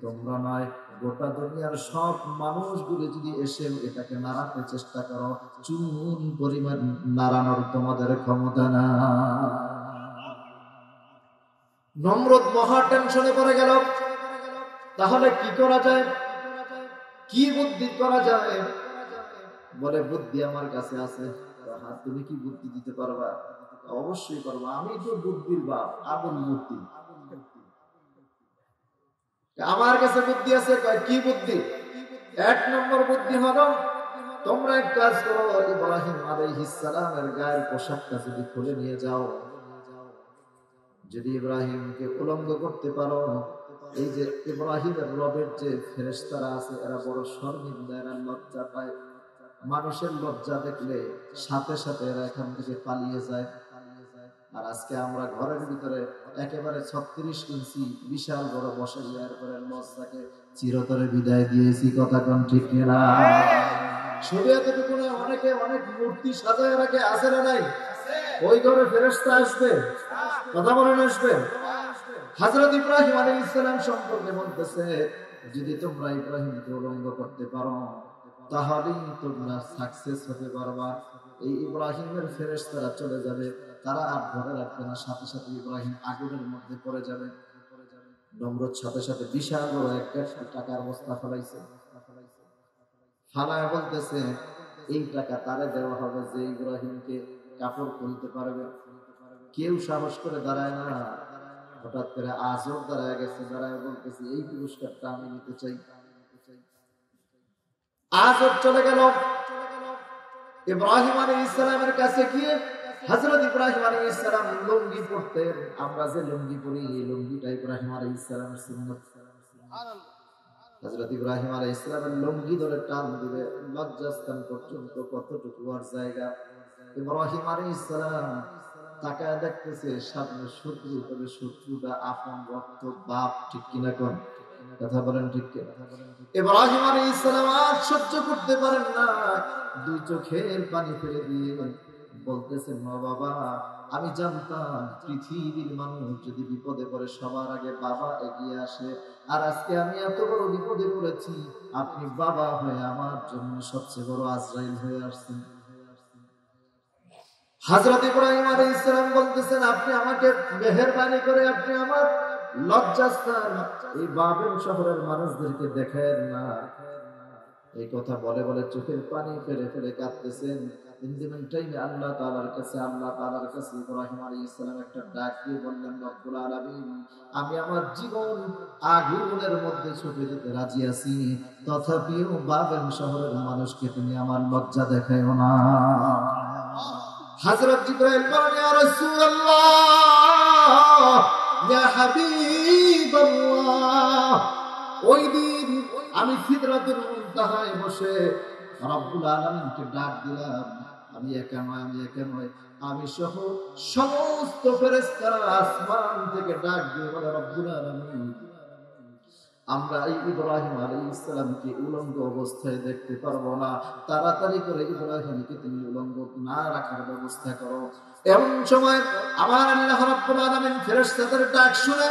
তোমরা নয় গোটা দুনিয়ার সব মানুষগুলি যদি এসে এটাকে নাড়াতে চেষ্টা করো, চুন পরিমাণ নাড়ানোর তোমাদের ক্ষমতা না। নমরুদ মহা টেনশনে পড়ে গেল। তাহলে কি করা যায়, কি বুদ্ধি করা যায়? বলে বুদ্ধি আমার কাছে আছে। তুমি কি বুদ্ধি দিতে পারবা? অবশ্যই পারবা, আমি তো বুদ্ধির বাপ, আবুল বুদ্ধি। আমার কাছে বুদ্ধি আছে। কি বুদ্ধি? 1 নম্বর বুদ্ধি হলো, তোমরা এক কাজ করো, ইব্রাহিম আলাইহিস সালামের গায়ের পোশাকটা যদি খুলে নিয়ে যাও, যদি ইব্রাহিমকে উলঙ্গ করতে পারো, এই যে ইব্রাহিমের রবের যে ফেরেশতারা আছে এরা বড় শর্মিন্দা, এরা লজ্জা পায়। মানুষের লজ্জা দেখলে সাথে সাথে এরা এখান থেকে পালিয়ে যায়। আর আজকে আমরা ঘরের ভিতরে একেবারে 36 ইঞ্চি বিশাল বড় বসে যাওয়ার পরে লজ্জাকে চিরতরে বিদায় দিয়েছি। কথা কোন ঠিক না? শুধু এতটুকু না, অনেকে অনেক মূর্তি সাজায় রাখে, আছে না নাই? ওই ঘরে ফেরেশতা আসবে, কথা বলেন আসবে। হযরত ইব্রাহিম আলাইহিস সালাম সম্পর্কে বলতেছে, যদি তোমরা ইব্রাহিমকে উলঙ্গ করতে পারো তাহলেই তোমরা সাকসেস হতে পারবা। এই ইব্রাহিমের ফেরেশতারা চলে যাবে, তারা আর ধরে রাখবে না, সাথে সাথে ইব্রাহিম আগুনের মধ্যে পড়ে যাবে। নমরুদ সাথে সাথে বিশাল বড় একটা টাকার বস্তা ফেলাইছে। ফালায় বলতেছে এই টাকা তারে দেওয়া হবে যে ইব্রাহিমকে কাপড় খুলতে পারবে। কেউ সাহস করে দাঁড়ায় না। হঠাৎ করে আজব দাঁড়ায় গেছে, দাঁড়ায় বলতেছে এই পুরস্কারটা আমি নিতে চাই। আজব চলে গেল ইব্রাহিম আলাইহিস সালামের কাছে গিয়ে। হযরত ইব্রাহিম আলাইহিস সালাম লুঙ্গি পরতেন। আমরা যে লুঙ্গি পরি এই লুঙ্গিটা ইব্রাহিম আলাইহিস সালামের সুন্নাত। হযরত ইব্রাহিম আলাইহিস সালামের লুঙ্গি ধরে টান দিবে লজ্জাস্থান পর্যন্ত কতটুকু আর জায়গা। ইব্রাহিম আলাইহিস সালাম তাকায় দেখতেছে সামনে শত্রু, তবে শত্রুটা আপন রক্ত বাপ। ঠিক কিনা কোন কথা বলেন? ঠিক কিনা? ইব্রাহিম আলাইহিস সালাম আর সহ্য করতে পারেন না, দুই চোখের পানি ফেলে দিয়ে বলতেছেন মা বাবা, আমি জানতাম পৃথিবীর মানুষ যদি বিপদে পড়ে সবার আগে বাবা এগিয়ে আসে, আর আজকে আমি এত বড় বিপদে পড়েছি, আপনি বাবা হয়ে আমার জন্য সবচেয়ে বড় আজরাইল হয়ে আসছেন। হযরত ইব্রাহিম আলাইহিস সালাম বলতেছেন আপনি আমাকে মেহেরবানি করে আপনি আমার লজ্জাস্থান এই বাবেল শহরের মানুষদেরকে দেখায়েন না। এই কথা বলে বলে চোখের পানি ফেলে ফেলে কাঁদতেছেন। আল্লাহ তাআলার কাছে ইব্রাহিম আলাইহিস সালাম একটা ডাক দিয়ে বললেন রব্বুল আলামিন, আমি আমার জীবন আগুনের মধ্যে ছুটে দিতে রাজি আছি, তথাপিও বাবেল শহরের মানুষকে তুমি আমার লজ্জা দেখায়ো না। হযরত জিবরাইল বলেন ইয়া রাসূলুল্লাহ, ইয়া হাবিবাল্লাহ, ওই দিন আমি সিদরাতুল মুনতাহায় বসে রব্বুল আলামিনকে ডাক দিলাম। আমি একা নয়, আমি সহ সমস্ত ফেরেশতারা আসমান থেকে ডাক দিয়ে বলে রব্বুল আলামিন, আমরা এই ইব্রাহিম আলাইহিস সালামকে উলঙ্গ অবস্থায় দেখতে পারবো না, তাড়াতাড়ি করে ইব্রাহিমকে তুমি উলঙ্গ না রাখার ব্যবস্থা করো। এমন সময় আমার আল্লাহ রাব্বুল আলামিন ফেরেশতাদের ডাক শুনে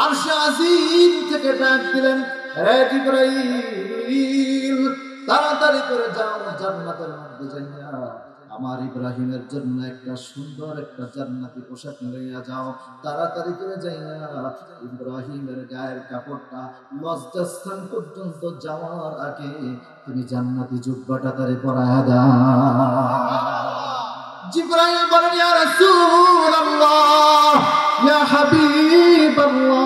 আরশে আজিম থেকে ডাক দিলেন, হে জিবরাইল, তাড়াতাড়ি করে যাও, জান্নাতের মধ্যে যাইয়া আমার ইব্রাহিমের জন্য একটা সুন্দর একটা জান্নাতি পোশাক লইয়া যাও। তাড়াতাড়ি করে যাইয়া ইব্রাহিমের গায়ের কাপড়টা লজ্জাস্থান পর্যন্ত যাওয়ার আগে তুমি জান্নাতি জুব্বাটা তারে পরায়া দাও। জিবরাইল বলেন ইয়া রাসূলুল্লাহ, ইয়া হাবিবাল্লাহ,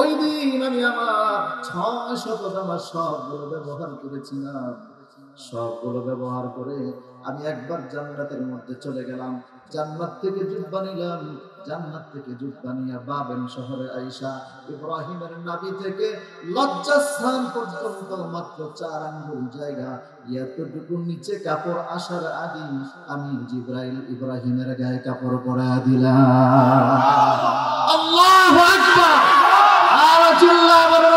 ওই দিন আমি আমার 600 জামা সবগুলো ব্যবহার করেছিলাম। সবগুলো ব্যবহার করে আমি একবার জান্নাতের মধ্যে চলে গেলাম, জান্নাত থেকে জুব্বা নিলাম, জান্নাত থেকে জুব্বা নিয়ে বাবেল শহরে আইসা ইব্রাহিমের নাভি থেকে লজ্জাস্থান পর্যন্ত মাত্র 4 আঙ্গুল জায়গা, এতটুকু নিচে কাপড় আসার আগে আমি জিবরাইল ইব্রাহিমের গায়ে কাপড় পরায়া দিলাম। আল্লাহু আকবার,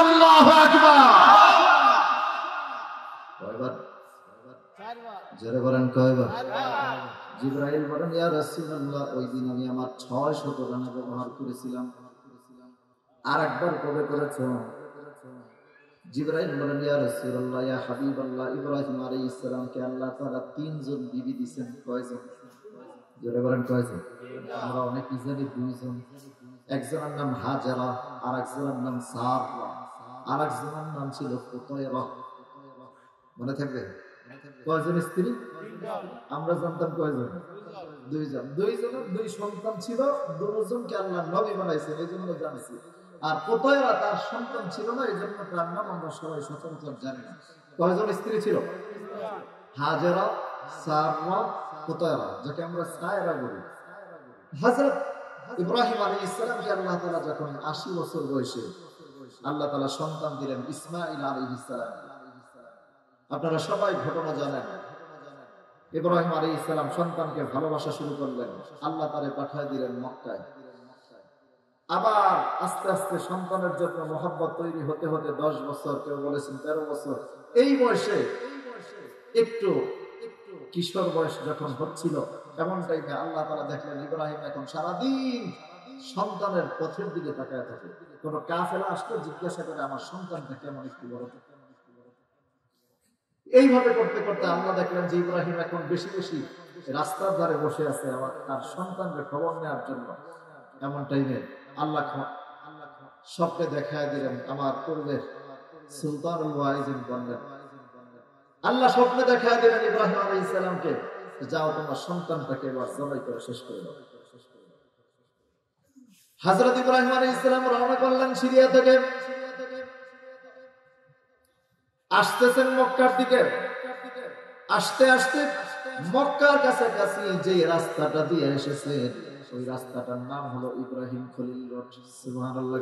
আল্লাহু আকবার। কয়বার? জোরে বলেন কয়বার? জিবরাইল বলেন ইয়া রাসূলুল্লাহ, ওই দিন আমি আমার 600 রানা ব্যবহার করেছিলাম। আর একবার কবে করেছো? জিবরাইল বলেন ইয়া রাসূলুল্লাহ, ইয়া হাবিবাল্লাহ, ইব্রাহিম আলাইহিস সালামকে আল্লাহ তাআলা 3 জন বিবি দিবেন। কয়জন? জোরে বলেন কয়জন? আমরা অনেক জানি 2 জন। একজনের নাম হাজারা, আর একজনের নাম সারা, আর একজনের নাম ছিল কুতায়রা। মনে থাকবে? কয়জন স্ত্রী? আমরা জানতাম কয়জন? 2 জন। 2 জনের 2 সন্তান ছিল, 2 জনকে আল্লাহ নবী বানাইছেন, এইজন্য জানছি। আর কুতায়রা তার সন্তান ছিল না, এইজন্য তার নাম আমরা সবাই সচরাচর জানি না। কয়জন স্ত্রী ছিল? হাজারা, সারা, কুতায়রা, যাকে আমরা সায়রা বলি। হযরত ইব্রাহিম আলাইহিস সালামকে আল্লাহ তাআলা যখন 80 বছর বয়সে আল্লাহ তাআলা সন্তান দিলেন ইসমাঈল আলাইহিস সালাম। আপনারা সবাই ঘটনা জানেন। ইব্রাহিম আলাইহিস সালাম সন্তানকে ভালোবাসা শুরু করলেন, আল্লাহ তারে পাঠিয়ে দিলেন মক্কায়। আবার আস্তে আস্তে সন্তানের জন্য মহব্বত তৈরি হতে হতে 10 বছর, কেউ বলেছেন 13 বছর, এই বয়সে একটু কিশোর বয়স যখন হচ্ছিল, এমন টাইমে আল্লাহ তাআলা দেখলেন ইব্রাহিম এখন সারাদিন সন্তানের পথের দিকে তাকায় থাকে। কোন কাফেলা আসলে জিজ্ঞাসা করে আমার সন্তানটা কেমন, একটু বড়। এইভাবে করতে করতে আল্লাহ দেখলেন যে ইব্রাহিম এখন বেশি বেশি রাস্তার ধারে বসে আছে আমার তার সন্তানের খবর নেওয়ার জন্য। এমন টাইমে আল্লাহ স্বপ্নে দেখায় দিলেন আমার পূর্বের সুলতানুল ওয়াইজিন বললেন, আল্লাহ স্বপ্নে দেখা দিলেন ইব্রাহিম আলাইহিস সালামকে, যাও তোমার সন্তানটাকে এবার জবাই করে শেষ করে দাও। হযরত ইব্রাহিম আলাইহিস সালাম রওনা করলেন সিরিয়া থেকে, আসতেছেন মক্কার দিকে। আসতে আসতে মক্কার কাছাকাছি যে রাস্তাটা দিয়ে এসেছেন ওই রাস্তাটার নাম হলো ইব্রাহিম খলিল রোড। সুবহানাল্লাহ।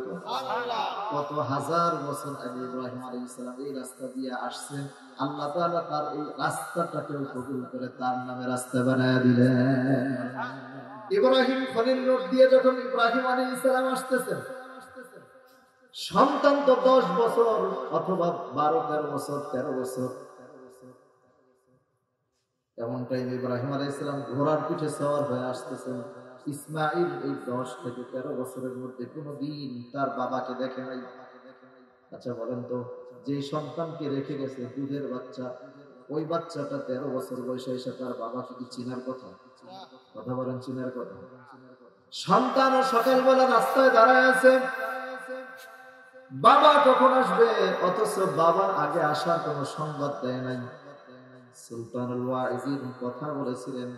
কত হাজার বছর আগে ইব্রাহিম আলাইহিস সালাম এই রাস্তা দিয়ে আসছেন। আল্লাহ তাআলা তার এই রাস্তাটাকেও কবুল করে তার নামে রাস্তা বানায় দিলেন। ইব্রাহিম খলিল রোড দিয়ে যখন ইব্রাহিম আলাইহিস সালাম আসতেছেন, সন্তান তো 10 বছর অথবা 12-13 বছর, 13 বছর। এমন টাইম ইব্রাহিম আলাইহিস সালাম ঘোড়ার পিঠে সওয়ার হয়ে আসতেছেন। ইসমাঈল এই 10 থেকে 13 বছরের মধ্যে কোনোদিন তার বাবাকে দেখে নাই। আচ্ছা বলেন তো, যে সন্তানকে রেখে গেছে দুধের বাচ্চা, ওই বাচ্চাটা 13 বছর বয়সে এসে তার বাবাকে কি চিনার কথা? কথা বলেন, চিনার কথা? সন্তান সকালবেলা রাস্তায় দাঁড়ায় আছে, বাবা কখন আসবে, অথচ বাবা আগে আসার কোন সংবাদ দেয় নাই। সুলতানুল ওয়াইজিন কথা বলেছিলেন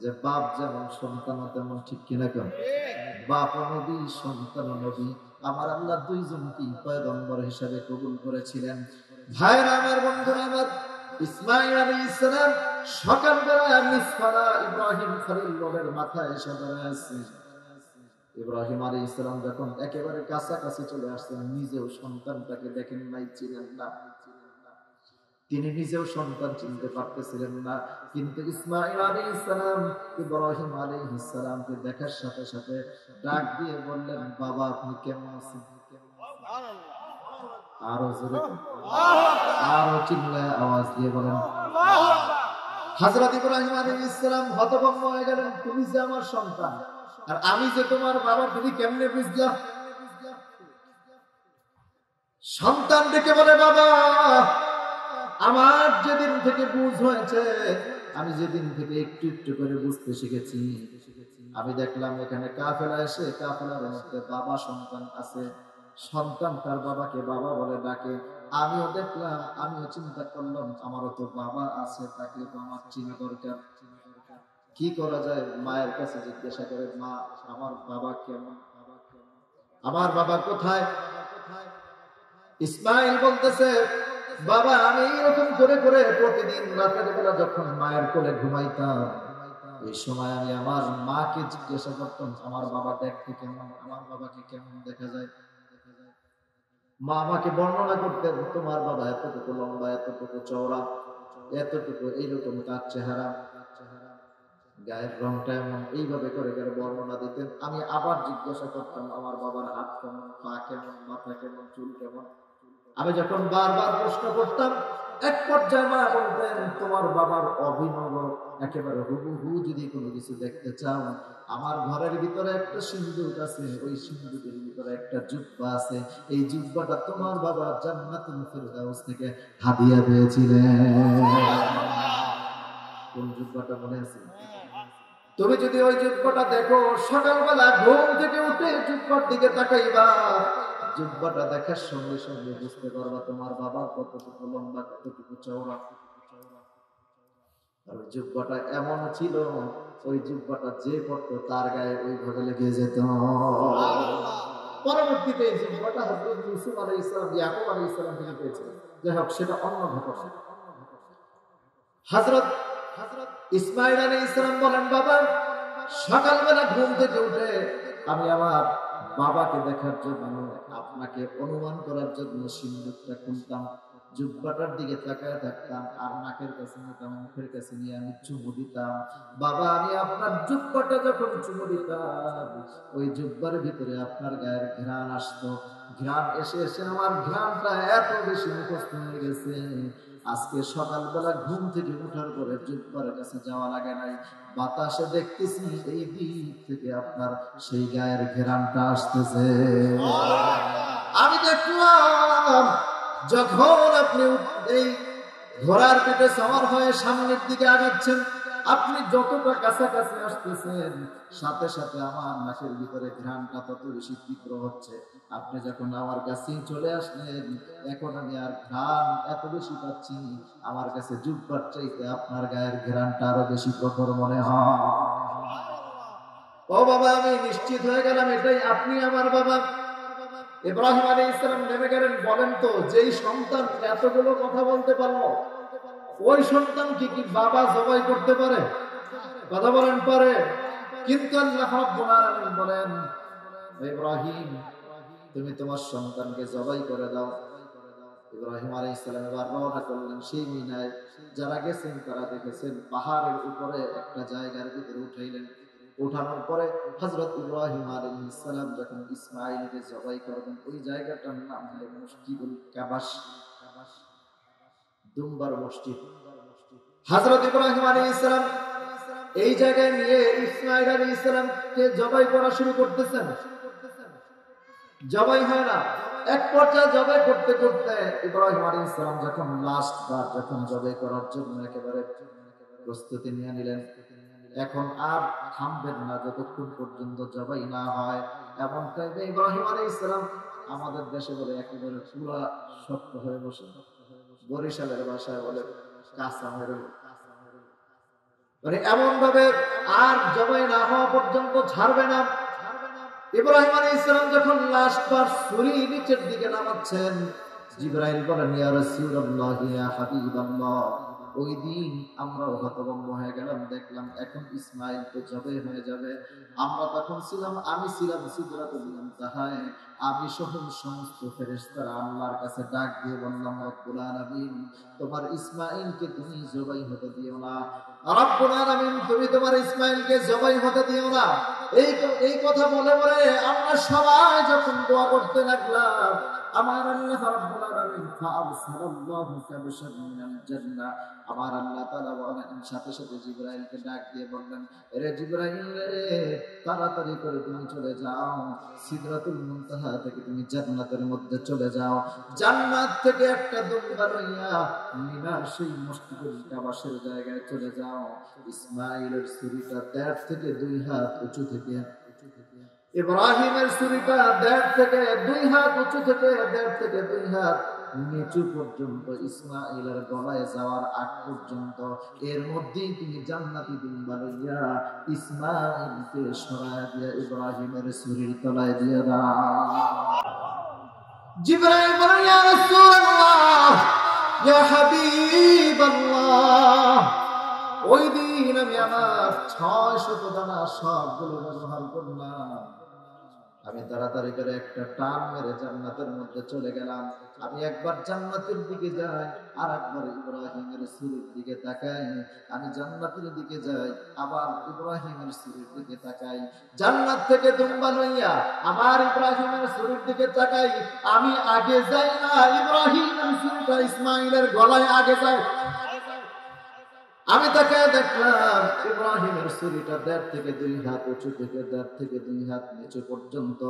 যে বাপ যেমন সন্তান তেমন, ঠিক কিনা? কেন? বাপ নবী, সন্তান নবী। আমার আল্লাহ দুইজনকে পয়গম্বর হিসাবে কবুল করেছিলেন। ভাইরা আমার, বন্ধুরা আমার, ইসমাঈল আলাইহিস সালাম সকালবেলা মিসফারা ইব্রাহিম খলিল রোডের মাথায় এসে দাঁড়াচ্ছে। ইব্রাহিম আলাইহিস সালাম যখন একেবারে কাছাকাছি চলে আসছেন, নিজেও সন্তানটাকে দেখেন নাই, চিনেন না। তিনি নিজেও সন্তান চিনতে পারতেছিলেন না। কিন্তু ইসমাঈল আলাইহিস সালাম ইব্রাহিম আলাইহিস সালামকে দেখার সাথে সাথে ডাক দিয়ে বললেন, বাবা আপনি কেমন আছেন? আরো জোরে, আরো চিল্লায় আওয়াজ দিয়ে বলেন। হযরত ইব্রাহিম আলাইহিস সালাম হতভম্ব হয়ে গেলেন, তুমি যে আমার সন্তান আর আমি যে তোমার বাবা, তুমি কেমনে বুঝলা? সন্তান ডেকে বলে, বাবা আমার যেদিন থেকে বুঝ হয়েছে, আমি যেদিন থেকে একটু একটু করে বুঝতে শিখেছি, আমি দেখলাম এখানে কাফেলা এসে কাফেলার মধ্যে বাবা সন্তান আছে, সন্তান তার বাবাকে বাবা বলে ডাকে। আমিও দেখলাম, আমিও চিন্তা করলাম আমারও তো বাবা আছে, তাকে তো আমার চিনা দরকার। কি করা যায়? মায়ের কাছে জিজ্ঞাসা করে, মা আমার বাবা কেমন, আমার বাবা কোথায়? ইসমাঈল বলতেছে, বাবা আমি এরকম করে করে প্রতিদিন রাতের বেলা যখন মায়ের কোলে ঘুমাইতাম, এই সময় আমি আমার মাকে জিজ্ঞাসা করতাম আমার বাবা দেখতে কেমন, আমার বাবাকে কেমন দেখা যায়। মা আমাকে বর্ণনা করতেন, তোমার বাবা এতটুকু লম্বা, এতটুকু চওড়া, এতটুকু এইরকম তার চেহারা, গায়ের রংটা এমন, এইভাবে করে করে বর্ণনা দিতেন। আমি আবার জিজ্ঞাসা করতাম আমার বাবার হাত কেমন, পা কেমন, মাথা কেমন, চুল কেমন। আমি যখন বারবার প্রশ্ন করতাম, এক পর্যায়ে মা বলতেন, তোমার বাবার অভিনব একেবারে হুবহু যদি কোনো কিছু দেখতে চাও, আমার ঘরের ভিতরে একটা সিন্দুক আছে, ওই সিন্দুকের ভিতরে একটা জুব্বা আছে, এই জুব্বাটা তোমার বাবা জান্নাতুল ফিরদাউস থেকে হাদিয়া পেয়েছিলেন। কোন জুব্বাটা মনে আছে? তুমি যদি ওই জুব্বাটা দেখো, সকালবেলা ঘুম থেকে উঠে জুব্বার দিকে তাকাইবা, জুব্বাটা দেখার সঙ্গে সঙ্গে বুঝতে পারবা তোমার বাবা কতটুকু লম্বা, কতটুকু চওড়া। আর জুব্বাটা এমন ছিল, ওই জুব্বাটা যে পড়তো তার গায়ে ওইভাবে লেগে যেত। পরবর্তীতে এই জুব্বাটা হযরত ইউসুফ আলাইহিস সালাম, ইয়াকুব আলাইহিস সালাম থেকে পেয়েছিলেন। যাই হোক, সেটা অন্য ঘটনা। হযরত ইসমাঈল আলাইহিস সালাম বলেন, বাবা সকালবেলা ঘুম থেকে উঠে আমি আমার বাবাকে দেখার জন্য, আপনাকে অনুমান করার জন্য সিন্দুকটা খুলতাম, জুব্বাটার দিকে তাকায় থাকতাম, আর নাকের কাছে নিতাম, মুখের কাছে নিয়ে আমি চুমু দিতাম। বাবা আমি আপনার জুব্বাটা যখন চুমু দিতাম, ওই জুব্বার ভিতরে আপনার গায়ের ঘ্রাণ আসতো। ঘ্রাণ এসে এসে আমার ঘ্রাণটা এত বেশি মুখস্থ হয়ে গেছে, আজকে সকালবেলা ঘুম থেকে উঠার পরে জুব্বার কাছে যাওয়া লাগে নাই, বাতাসে দেখতেছি এই দিক থেকে আপনার সেই গায়ের ঘেরানটা আসতেছে। আমি দেখলাম যখন আপনি এই ঘোড়ার পিঠে সওয়ার হয়ে সামনের দিকে আগাচ্ছেন, আপনি যতটা কাছাকাছি আসতেছেন সাথে সাথে আমার নাকের ভিতরে ঘ্রাণটা তত বেশি তীব্র হচ্ছে। আপনি যখন আমার কাছেই চলে আসলেন, এখন আমি আর ঘ্রাণ এত বেশি পাচ্ছি, আমার কাছে জুব্বার চাইতে আপনার গায়ের ঘ্রাণটা আরো বেশি প্রখর মনে হয়। ও বাবা, আমি নিশ্চিত হয়ে গেলাম এটাই আপনি আমার বাবা। ইব্রাহিম আলাইহিস সালাম নেমে গেলেন। বলেন তো, যেই সন্তান এতগুলো কথা বলতে পারলো, ওই সন্তান কি বাবা জবাই করতে পারে? কথা বলেন, পারে? কিন্তু আল্লাহ রাব্বুল আলামিন বলেন, ইব্রাহিম তুমি তোমার সন্তানকে জবাই করে দাও। ইব্রাহিম আলাইহিস সালাম এবার রওনা করলেন সেই মিনায়। যারা গেছেন তারা দেখেছেন পাহাড়ের উপরে একটা জায়গার ভিতরে উঠাইলেন। উঠানোর পরে হযরত ইব্রাহিম আলাইহিস সালাম যখন ইসমাঈলকে জবাই করবেন, ওই জায়গাটার নাম হলো মসজিদুল কাবাস, দুম্বার মসজিদ। হযরত ইব্রাহিম আলাইহিস সালাম এই জায়গায় নিয়ে ইসমাঈল আলাইহিস সালামকে জবাই করা শুরু করতেছেন। জবাই হয় না। এক পর্যায়ে জবাই করতে করতে ইব্রাহিম আলাইহিস সালাম যখন লাস্ট বার যখন জবাই করার জন্য একেবারে প্রস্তুতি নিয়ে নিলেন, এখন আর থামবেন না যতক্ষণ পর্যন্ত জবাই না হয়। এমন টাইমে ইব্রাহিম আলাইহিস সালাম, আমাদের দেশে বলে একেবারে পুরা শক্ত হয়ে বসে, বরিশালের ভাষায় বলে কাঁচা মেরে, মানে এমন ভাবে আর জবাই না হওয়া পর্যন্ত ছাড়বে না। ইব্রাহিম আলাইহিস সালাম যখন লাস্ট বার ছুরি নিচের দিকে নামাচ্ছেন, জিবরাইল বলেন, ইয়া রাসূলুল্লাহ, ইয়া হাবিবাল্লাহ, ওই দিন আমরাও হতভম্ব হয়ে গেলাম, দেখলাম এখন ইসমাঈল তো জবাই হয়ে যাবে। আমরা তখন ছিলাম, আমি ছিলাম সিদরাতুল মুনতাহায়, আমি সহ সমস্ত ফেরেশতারা আল্লাহর কাছে ডাক দিয়ে বললাম, রব্বুল আলামিন তোমার ইসমাঈলকে তুমি জবাই হতে দিও না, রব্বুল আলামিন তুমি তোমার ইসমাঈলকে জবাই হতে দিও না। এই কথা বলে বলে আমরা সবাই যখন দোয়া করতে লাগলাম, আমার আল্লাহ রাব্বুল আলামিন ফাআরসালাল্লাহু কাবশান মিনাল জান্নাহ, আমার আল্লাহ তাআলা বলেন, সাথে সাথে জিবরাইলকে ডাক দিয়ে বললেন, রে জিবরাইল রে, তাড়াতাড়ি করে তুমি চলে যাও, সিদরাতুল মুনতাহা থেকে তুমি জান্নাতের মধ্যে চলে যাও। জান্নাত থেকে একটা দুম্বা লইয়া মিনার সেই মসজিদুল কাবাসের জায়গায় চলে যাও। ইসমাঈলের ছুরিটা 1.5 থেকে 2 হাত উঁচু থেকে, ইব্রাহিমের ছুরিটা 1.5 থেকে 2 হাত উঁচু থেকে 1.5 থেকে 2 হাত নিচু পর্যন্ত ইসমাঈলের গলায় যাওয়ার আগ পর্যন্ত, এর মধ্যেই তুমি জান্নাতি দুম্বা লইয়া ইসমাঈলকে সরায় দিয়া ইব্রাহিমের ছুরির তলায় দিয়ে দাও। জিবরাইল বলেন, ইয়া রাসূলুল্লাহ, ইয়া হাবিবাল্লাহ, ওই দিন আমি আমার 600 দানা সবগুলো ব্যবহার করলাম। আমি তাড়াতাড়ি করে একটা টান মেরে জান্নাতের মধ্যে চলে গেলাম। আমি একবার জান্নাতের দিকে যাই, আর একবার ইব্রাহিমের ছুরির দিকে তাকাই। আমি জান্নাতের দিকে যাই, আবার ইব্রাহিমের ছুরির দিকে তাকাই। জান্নাত থেকে দুম্বা লইয়া আবার ইব্রাহিমের ছুরির দিকে তাকাই। আমি আগে যাই না, ইব্রাহিমের ছুরিটা ইসমাঈলের গলায় আগে যায়। আমি তাকে দেখলাম ইব্রাহিমের ছুরিটা 1.5 থেকে 2 হাত উঁচু থেকে 1.5 থেকে 2 হাত নিচু পর্যন্ত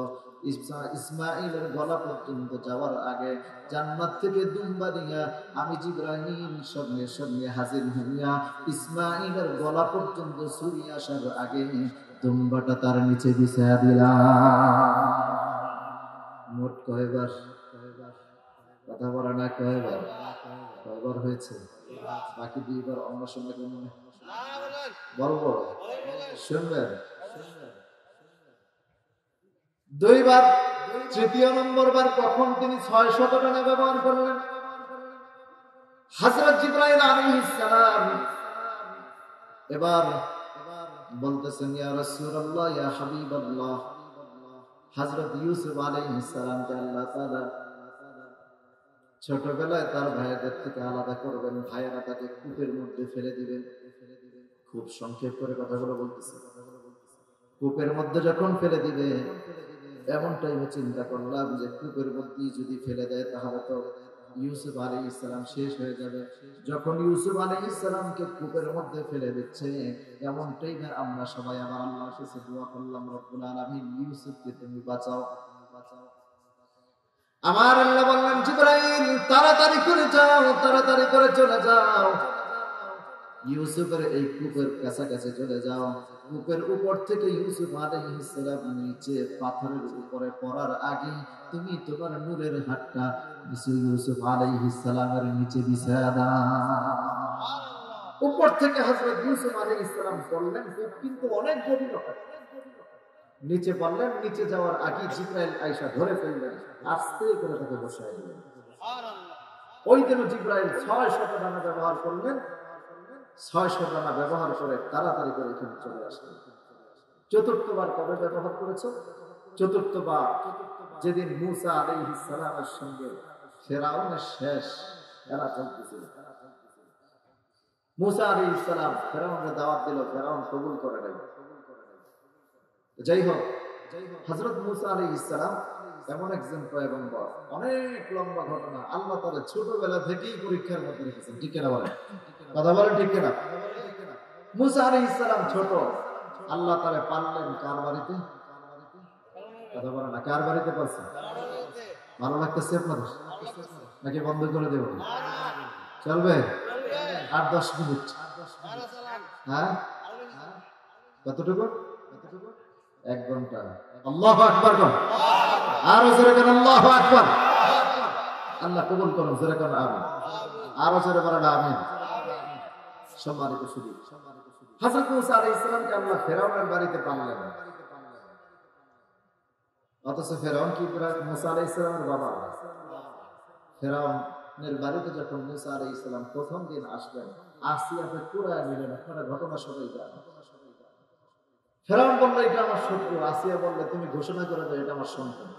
ইসমাঈলের গলা পর্যন্ত যাওয়ার আগে জান্নাত থেকে দুম্বা দিয়া আমি জিবরাইল সঙ্গে সঙ্গে হাজির হইয়া ইসমাঈলের গলা পর্যন্ত ছুরি আসার আগে দুম্বাটা তার নিচে বিছায়া দিলাম। মোট কয়বার? কথা বলা না, কয়বার হয়েছে? বাকি 2 বার অন্য সময় বলবো, শুনবেন। 2 বার। 3য় নম্বর বার কখন তিনি 600 টাকা ব্যবহার করলেন। হযরত জিবরাইল আলাইহিস সালাম এবার বলতেছেন, ইয়া রাসূলুল্লাহ, ইয়া হাবিবাল্লাহ, হযরত ইউসুফ আলাইহিস সালামকে আল্লাহ তাআলা ছোটবেলায় তার ভাইদের থেকে আলাদা করবেন, ভাইয়েরা তাকে কূপের মধ্যে ফেলে দিবেন। খুব সংক্ষেপ করে কথাগুলো বলতেছে। কূপের মধ্যে যখন ফেলে দিবে, এমন টাইমে চিন্তা করলাম যে কূপের মধ্যে যদি ফেলে দেয় তাহলে তো ইউসুফ আলাইহিস সালাম শেষ হয়ে যাবে। যখন ইউসুফ আলাইহিস সালামকে কূপের মধ্যে ফেলে দিচ্ছে, এমন টাইমে আমরা সবাই আমার আল্লাহর কাছে দোয়া করলাম, রব্বুল আলামিন ইউসুফকে তুমি বাঁচাও। আমার আল্লাহ বললেন, জিবরাইল তাড়াতাড়ি করে যাও, তাড়াতাড়ি করে চলে যাও। ইউসুফের এই কূপের কাছাকাছি চলে যাও। কূপের উপর থেকে ইউসুফ আলাইহিস সালাম নিচে পাথরের উপরে পড়ার আগে তুমি তোমার নূরের হাতটা ইউসুফ আলাইহিস সালামের নিচে বিছায়া দাও। উপর থেকে হযরত ইউসুফ আলাইহিস সালাম পড়লেন, কিন্তু অনেক গভীরতা। নিচে পড়লেন, নিচে যাওয়ার আগে জিবরাইল আয়েশা ধরে ফেললেন, আস্তে করে তাকে বসায় দিলেন। ওই দিন জিবরাইল 600 ডানা ব্যবহার করলেন। 600 ডানা ব্যবহার করে তাড়াতাড়ি করে এখানে চলে আসলেন। চতুর্থবার কবে ব্যবহার করেছে? চতুর্থবার যেদিন মুসা আলাইহিস সালামের সঙ্গে ফেরাউনের শেষ খেলা চলতেছিল। মুসা আলাইহিস সালাম ফেরাউনের দাওয়াত দিল, ফেরাউন কবুল করে নাই। যাই হোক, হযরত মুসা আলাইহিস সালাম এমন একজন পয়গম্বর, অনেক লম্বা ঘটনা। আল্লাহ তাআলা ছোটবেলা থেকেই পরীক্ষার মধ্যে রেখেছেন, ঠিক কিনা বলেন? কথা বলেন ঠিক কিনা? মুসা আলাইহিস সালাম ছোট, আল্লাহ তাআলা পারলেন কার বাড়িতে? কথা বলেন না, কার বাড়িতে পারছেন? ভালো লাগতেছে আপনাদের নাকি বন্ধ করে দেব? চলবে 8-10 মিনিট? হ্যাঁ, কতটুকু? 1 ঘন্টা। আল্লাহু আকবার বল, আরো জোরে বলেন আল্লাহু আকবার। আল্লাহ কবুল করুন, জোরে বলেন আমিন। আরো জোরে বলেন আমিন। সম্মানিত সুধী, হযরত মুসা আলাইহিস সালামকে আল্লাহ ফেরাউনের বাড়িতে পাঠালেন। অথচ ফেরাউন কি মুসা আলাইহিস সালামের বাবা? ফেরাউনের বাড়িতে যখন মুসা আলাইহিস সালাম প্রথম দিন আসলেন, আসিয়াকে কুড়ায় নিলেন। আপনারা ঘটনা সবাই জানেন। ফেরাউন বলল, এটা আমার শত্রু। আসিয়া বললে, তুমি ঘোষণা করে দাও, এটা আমার সন্তান।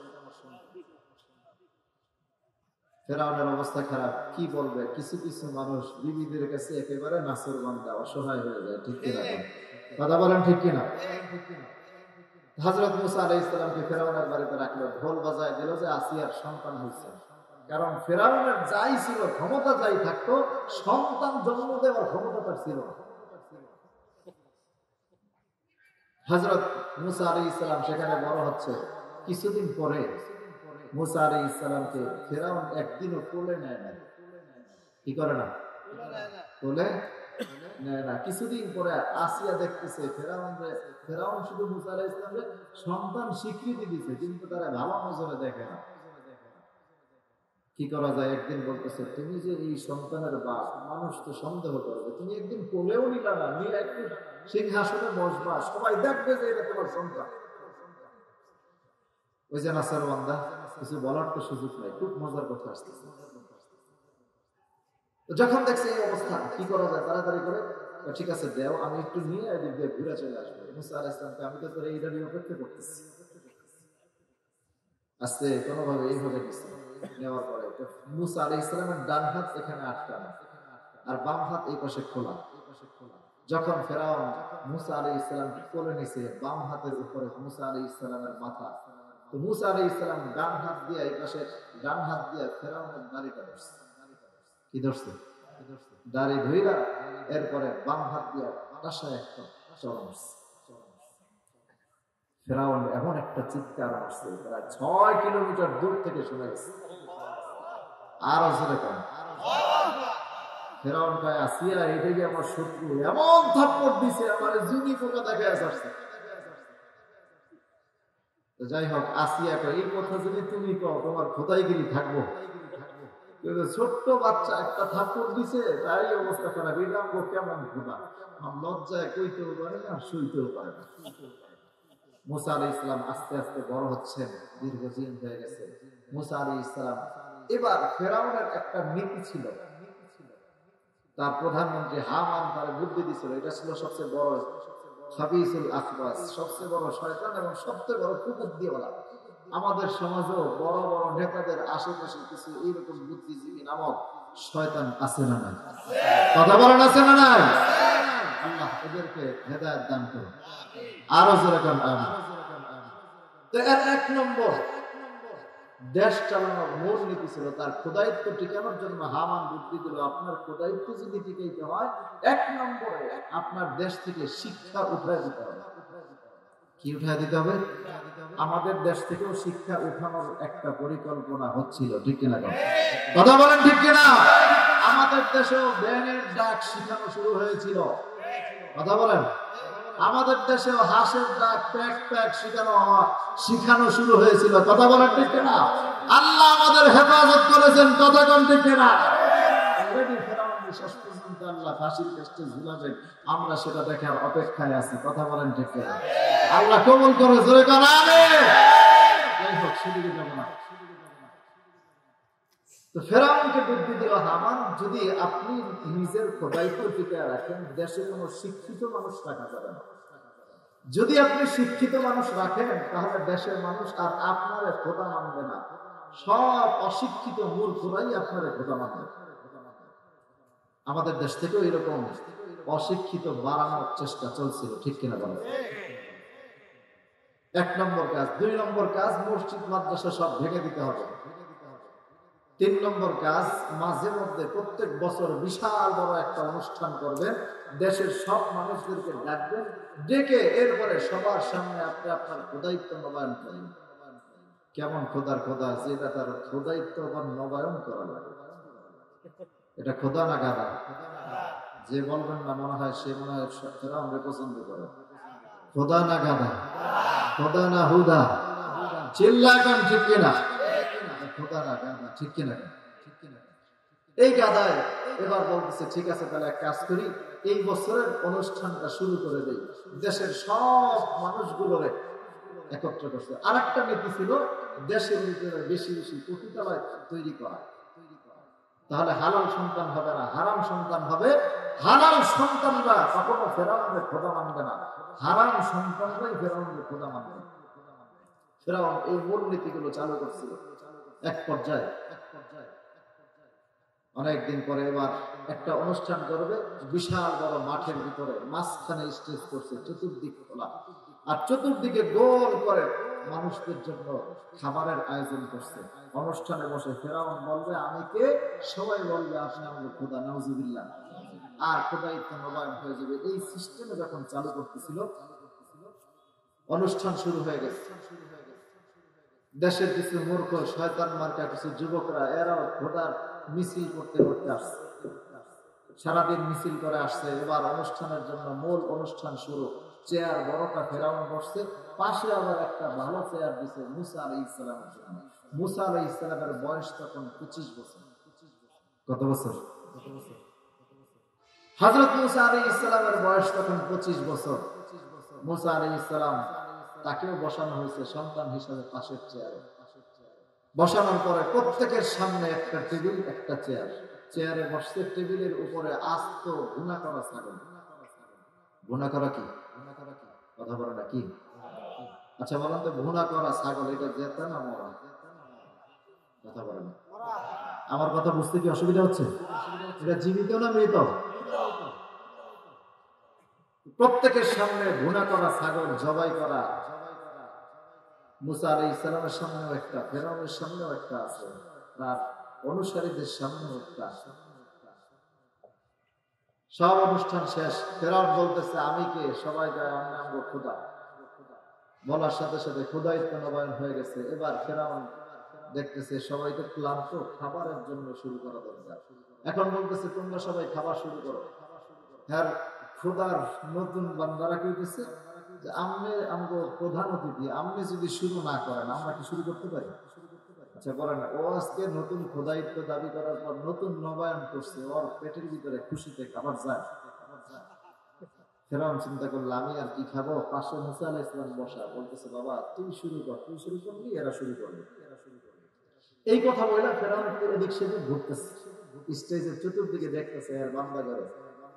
ফেরাউনের অবস্থা খারাপ, কি বলবে? কিছু কিছু মানুষ বিবিদের কাছে একেবারে নাছরবান্দা, অসহায় হয়ে যায়, ঠিক কিনা? কথা বলেন ঠিক কিনা? হযরত মুসা আলাইহিস সালামকে ফেরাউনের বাড়িতে রাখলো, ঢোল বাজায় দিল যে আসিয়ার সন্তান হয়েছে। কারণ ফেরাউনের যাই ছিল, ক্ষমতা যাই থাকতো, সন্তান জন্ম দেওয়ার ক্ষমতা তার ছিল না। হযরত মুসা আলাইহিস সালাম সেখানে বড় হচ্ছে। কিছুদিন পরে মুসা আলাইহিস সালামকে ফেরাউন একদিনও কোলে নেয় না। কি করে না? কোলে নেয় না। কিছুদিন পরে আসিয়া দেখতেছে ফেরাউন শুধু মুসা আলাইহিস সালামকে সন্তান স্বীকৃতি দিছে, কিন্তু তারা ভালো নজরে দেখে না। কি করা যায়? একদিন বলতেছে, তুমি যে এই সন্তানের বাপ, মানুষ তো সন্দেহ করবে, তুমি একদিন কোলেও নিলা না, নিয়ে একটু সিংহাসনে বসবা, সবাই দেখবে যে এটা তোমার সন্তান। ওই যে নাছরবান্দা, কিছু বলার তো সুযোগ নাই। খুব মজার কথা আসতেছে। যখন দেখছে এই অবস্থা, কি করা যায়? তাড়াতাড়ি করে, ঠিক আছে দেও, আমি একটু নিয়ে এদিক দিয়ে ঘুরে চলে আসবো। মুসা আলাইহিস সালামকে, আমি তো তোর এইটারই অপেক্ষা করতেছি। আস্তে কোনোভাবে এইভাবে গেছে। নেওয়ার পরে মুসা আলাইহিস সালামের ডান হাত এখানে আটকানো, আর বাম হাত এই পাশে খোলা। যখন ফেরাউন মুসা আলাইহিস সালামকে কোলে নিছে, বাম হাতের উপরে মুসা আলাইহিস সালামের মাথা। তো মুসা আলাইহিস সালাম ডান হাত দিয়ে এই পাশে, ডান হাত দিয়ে ফেরাউনের দাড়িটা ধরছে। কি ধরছে? দাড়ি ধইরা এরপরে বাম হাত দিয়ে টাসায় একটা চড় মারছে। ফেরাউন এমন একটা চিৎকার মারছে, প্রায় 6 কিলোমিটার দূর থেকে শোনা গেছে। আরো জোরে করেন। ফেরাউন কয়, আসিয়া এটাই আমার শত্রু, এমন থাপ্পড় দিছে আমার জুনি পোকা দেখা যাচ্ছে। যাই হোক, আসিয়া কয়, এই কথা যদি তুমি কও, তোমার খোদাইগিরি থাকবো। ছোট্ট বাচ্চা একটা থাপ্পড় দিছে, তাই অবস্থা খারাপ। এটা আমার কেমন খোদা, লজ্জায় কইতেও পারে না, শুইতেও পারে না। মুসা আলাইহিস সালাম আস্তে আস্তে বড় হচ্ছেন, দীর্ঘজীবন হয়ে গেছে। মুসা আলাইহিস সালাম এবার ফেরাউনের একটা নীতি ছিল, তার প্রধানমন্ত্রী হামান তার বুদ্ধি দিছিল। এটা ছিল সবচেয়ে বড় খাবিসুল আখবাস, সবচেয়ে বড় শয়তান এবং সবচেয়ে বড় কুবুদ্দিওয়ালা। আমাদের সমাজেও বড় বড় নেতাদের আশেপাশে কিছু এইরকম বুদ্ধিজীবী নামক শয়তান আছে না নাই? কথা বলেন আছে না নাই? আল্লাহ এদেরকে হেদায়েত দান করুন। আরো জোরে কোন আমিন। তো এর 1 নম্বর দেশ চালানোর মূল নীতি ছিল, তার খোদায়িত্ব টিকানোর জন্য হামান বুদ্ধি দিল, আপনার খোদায়িত্ব যদি টিকাইতে হয় 1 নম্বরে আপনার দেশ থেকে শিক্ষা উঠায় দিতে হবে। কি উঠায় দিতে হবে? আমাদের দেশ থেকেও শিক্ষা উঠানোর একটা পরিকল্পনা হচ্ছিল, ঠিক কিনা? কথা বলেন ঠিক কিনা? আমাদের দেশেও ব্যাঙের ডাক শিখানো শুরু হয়েছিল, কথা বলেন। আমাদের দেশেও হাঁসের ডাক প্যাক প্যাক শিখানো শুরু হয়েছিল, কথা বলেন ঠিক কিনা? আল্লাহ আমাদের হেফাজত করেছেন, কথা কোন ঠিক কিনা? আল্লাহ ফাঁসির কাস্টে ঝুলাবেন, আমরা সেটা দেখার অপেক্ষায় আছি, কথা বলেন ঠিক কিনা? আল্লাহ কবুল করে, জোরে কোন আমিন। যাই হোক, সেদিকে যাব না। তো ফেরাউনকে বুদ্ধি দিল, হামান যদি আপনি নিজের খোদাইত্ব টিকে রাখেন, দেশে কোনো শিক্ষিত মানুষ রাখা যাবে না। যদি আপনি শিক্ষিত মানুষ রাখেন, তাহলে দেশের মানুষ আর আপনার খোদা মানবে না, সব অশিক্ষিত মূর্খরাই আপনার খোদা মানবে। আমাদের দেশ থেকেও এরকম অশিক্ষিত বাড়ানোর চেষ্টা চলছিল, ঠিক কিনা বলেন? 1 নম্বর কাজ। 2 নম্বর কাজ, মসজিদ মাদ্রাসা সব ভেঙে দিতে হবে। 3 নম্বর কাজ, মাঝে মধ্যে প্রত্যেক বছর বিশাল বড় একটা অনুষ্ঠান করবেন, দেশের সব মানুষদেরকে ডাকবেন, ডেকে এরপরে সবার সামনে আপনি আপনার খোদাইত্ব নবায়ন করবেন। কেমন খোদার খোদা আছে, এটা তার খোদাইত্ব আবার নবায়ন করা লাগে। এটা খোদা না গাদা? যে বলবেন না মনে হয় সে মনে হয় ফেরাউনকে পছন্দ করে। খোদা না গাদা? খোদা না হুদা? চিল্লা গান ঠিক কিনা? খোদা না গাদা, ঠিক কিনা? এই গাদায় এবার বলতেছে, ঠিক আছে তাহলে এক কাজ করি, এই বছরের অনুষ্ঠানটা শুরু করে দেই, দেশের সব মানুষগুলোরে একত্র করছে। আর একটা নীতি ছিল, দেশের ভিতরে বেশি বেশি পতিতালয় তৈরি করা, তাহলে হালাল সন্তান হবে না, হারাম সন্তান হবে। হালাল সন্তানরা কখনো ফেরাউনের খোদা মানবে না, হারাম সন্তানরাই ফেরাউনের খোদা মানবে। ফেরাউন এই মূলনীতিগুলো চালু করছিল। এক পর্যায়ে অনেকদিন পরে এবার একটা অনুষ্ঠান করবে, বিশাল বড় মাঠের ভিতরে, মাঝখানে স্টেজ করছে, চতুর্দিক খোলা, আর চতুর্দিকে গোল করে মানুষদের জন্য খাবারের আয়োজন করছে। অনুষ্ঠানে বসে ফেরাউন বলবে আমি কে, সবাই বলবে আপনি আমাদের খোদা, নাউজুবিল্লাহ, আর খোদাইত্ব নবায়ন হয়ে যাবে। এই সিস্টেমে যখন চালু করতেছিল, অনুষ্ঠান শুরু হয়ে গেছে। দেশের কিছু মূর্খ শয়তান মার্কা কিছু যুবকরা, এরাও খোদার মিছিল করতে করতে আসছে, সারাদিন মিছিল করে আসছে। এবার অনুষ্ঠানের জন্য মূল অনুষ্ঠান শুরু। চেয়ার বড়টা ফেরাউন বসছে, পাশে আবার একটা ভালো চেয়ার দিছে মুসা আলাইহিস সালামের জন্য। মুসা আলাইহিস সালামের বয়স তখন 25 বছর। কত বছর? হযরত মুসা আলাইহিস সালামের বয়স তখন 25 বছর। মুসা আলাইহিস সালাম তাকেও বসানো হয়েছে সন্তান হিসাবে পাশের চেয়ারে। বসানোর পরে প্রত্যেকের সামনে একটা টেবিল, একটা চেয়ার। চেয়ারে বসছে, টেবিলের উপরে আস্ত ভুনা করা ছাগল। ভুনা করা কি? কথা বলে না কি? আচ্ছা বলেন তো, ভুনা করা ছাগল এটা জেতা না মরা? কথা বলে না। আমার কথা বুঝতে কি অসুবিধা হচ্ছে? এটা জীবিত না মৃত? প্রত্যেকের সামনে ভুনা করা ছাগল জবাই করা। মুসা আলাইহিস সালামের সামনেও একটা, ফেরাউনের সামনেও একটা আছে, তার অনুসারীদের সামনেও একটা। সব অনুষ্ঠান শেষ। ফেরাউন বলতেছে আমি কে, সবাই যায় আমরা আমগো খোদা। বলার সাথে সাথে খোদাইত্ব নবায়ন হয়ে গেছে। এবার ফেরাউন দেখতেছে সবাই তো ক্লান্ত, খাবারের জন্য শুরু করা দরকার। এখন বলতেছে তোমরা সবাই খাবার শুরু করো। হ্যাঁ, খোদার নতুন বান্দারা কইতেছে যে আমনে আমগো প্রধান অতিথি, আমনে যদি শুরু না করেন আমরা কি শুরু করতে পারি? আচ্ছা বলেন, ও আজকে নতুন খোদাইত্ব দাবি করার পর নতুন নবায়ন করছে, ওর পেটের ভিতরে খুশিতে খাবার যায়। ফেরাউন চিন্তা করলো আমি আর কি খাবো। পাশে মুসা আলাইহিস সালাম বসা, বলতেছে বাবা তুই শুরু কর, তুই শুরু করবি, এরা শুরু করবে। এই কথা বলে ফেরাউন এদিক সেদিক ঘুরতেছে, স্টেজের চতুর্দিকে দেখতেছে আর বান্দা করে।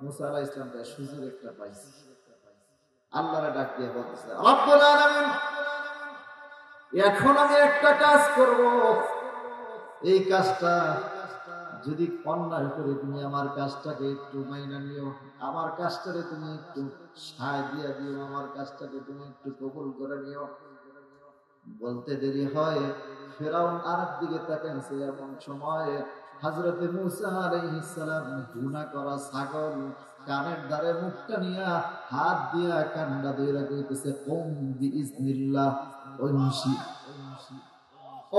মুসা আলাইহিস সালাম তার সুযোগ একটা পাইছে, আল্লাহরে ডাক দিয়ে বলতেছে রব্বুল আলামিন এখন আমি একটা কাজ করব, এই কাজটা যদি অন্যায় করে তুমি আমার কাজটাকে একটু মাইনা নিও, আমার কাজটাকে তুমি একটু সায় দিয়ে দিও, আমার কাজটাকে তুমি একটু কবুল করে নিও। বলতে দেরি হয়, ফেরাউন আরেক দিকে তাকাইছে, এমন সময় হযরত মুসা আলাইহিস সালাম গুনাহ করা ছাগল কানের ধারে মুখটা নিয়া হাত দিয়া কান্না ধইরা কইতেছে কুম বিইজনিল্লাহ ওনসি,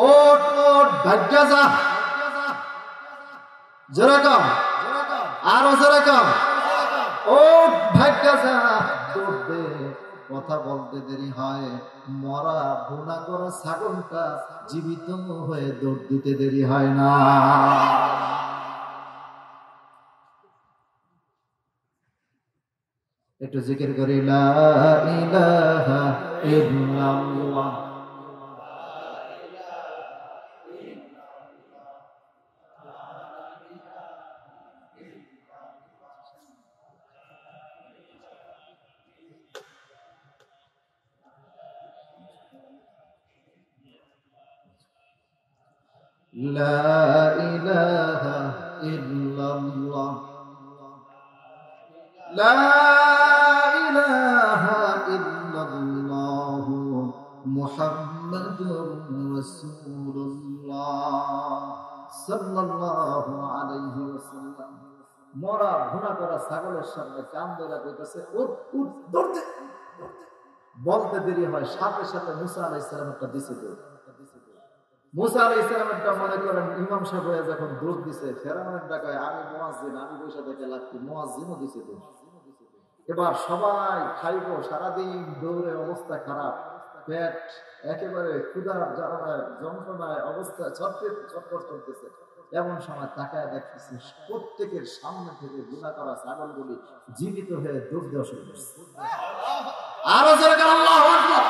ওট ওট ভাগ্য যা, যেরকম আরো জোরে কম, ও ভাগ্যা যা দৌড় দে। কথা বলতে দেরি হয়, মরা ভুনা করা ছাগলটা জীবিত হয়ে দৌড় দিতে দেরি হয় না। একটু জিকির করি, লা ইলাহা ইল্লাল্লাহ। লা ইলাহা ইল্লাল্লাহ, লা ইলাহা ইল্লাল্লাহ, মুহাম্মাদুর রাসূলুল্লাহ সাল্লাল্লাহু আলাইহি ওয়াসাল্লাম। মরা ভুনা করা ছাগলের সামনে কান ধরে কইতেছে, উঠ উঠ, দৌড়তে। বলতে দেরি হয়, সাথে সাথে মুসা আলাইহিস সালামেরটা দিছে দৌড়। মুসা আলাইহিস সালামেরটা মনে করেন ইমাম সাহেব হয়ে যখন দৌড় দিছে, ফেরাউনের ডাকায় আমি মুয়াজ্জিন, আমি বৈশা থেকে লাগছি, মুয়াজ্জিনও দিছে দৌড়। এবার সবাই খাইবো, সারাদিন দৌড়ে অবস্থা খারাপ, পেট একেবারে ক্ষুধার জ্বালায় যন্ত্রণায় অবস্থা ছটফট করতেছে। এমন সময় তাকায় দেখতেছে প্রত্যেকের সামনে থেকে গুনাহ করা ছাগলগুলি জীবিত হয়ে দৌড় দেওয়া শুরু করছে। আরো জোরে আল্লাহু আকবার।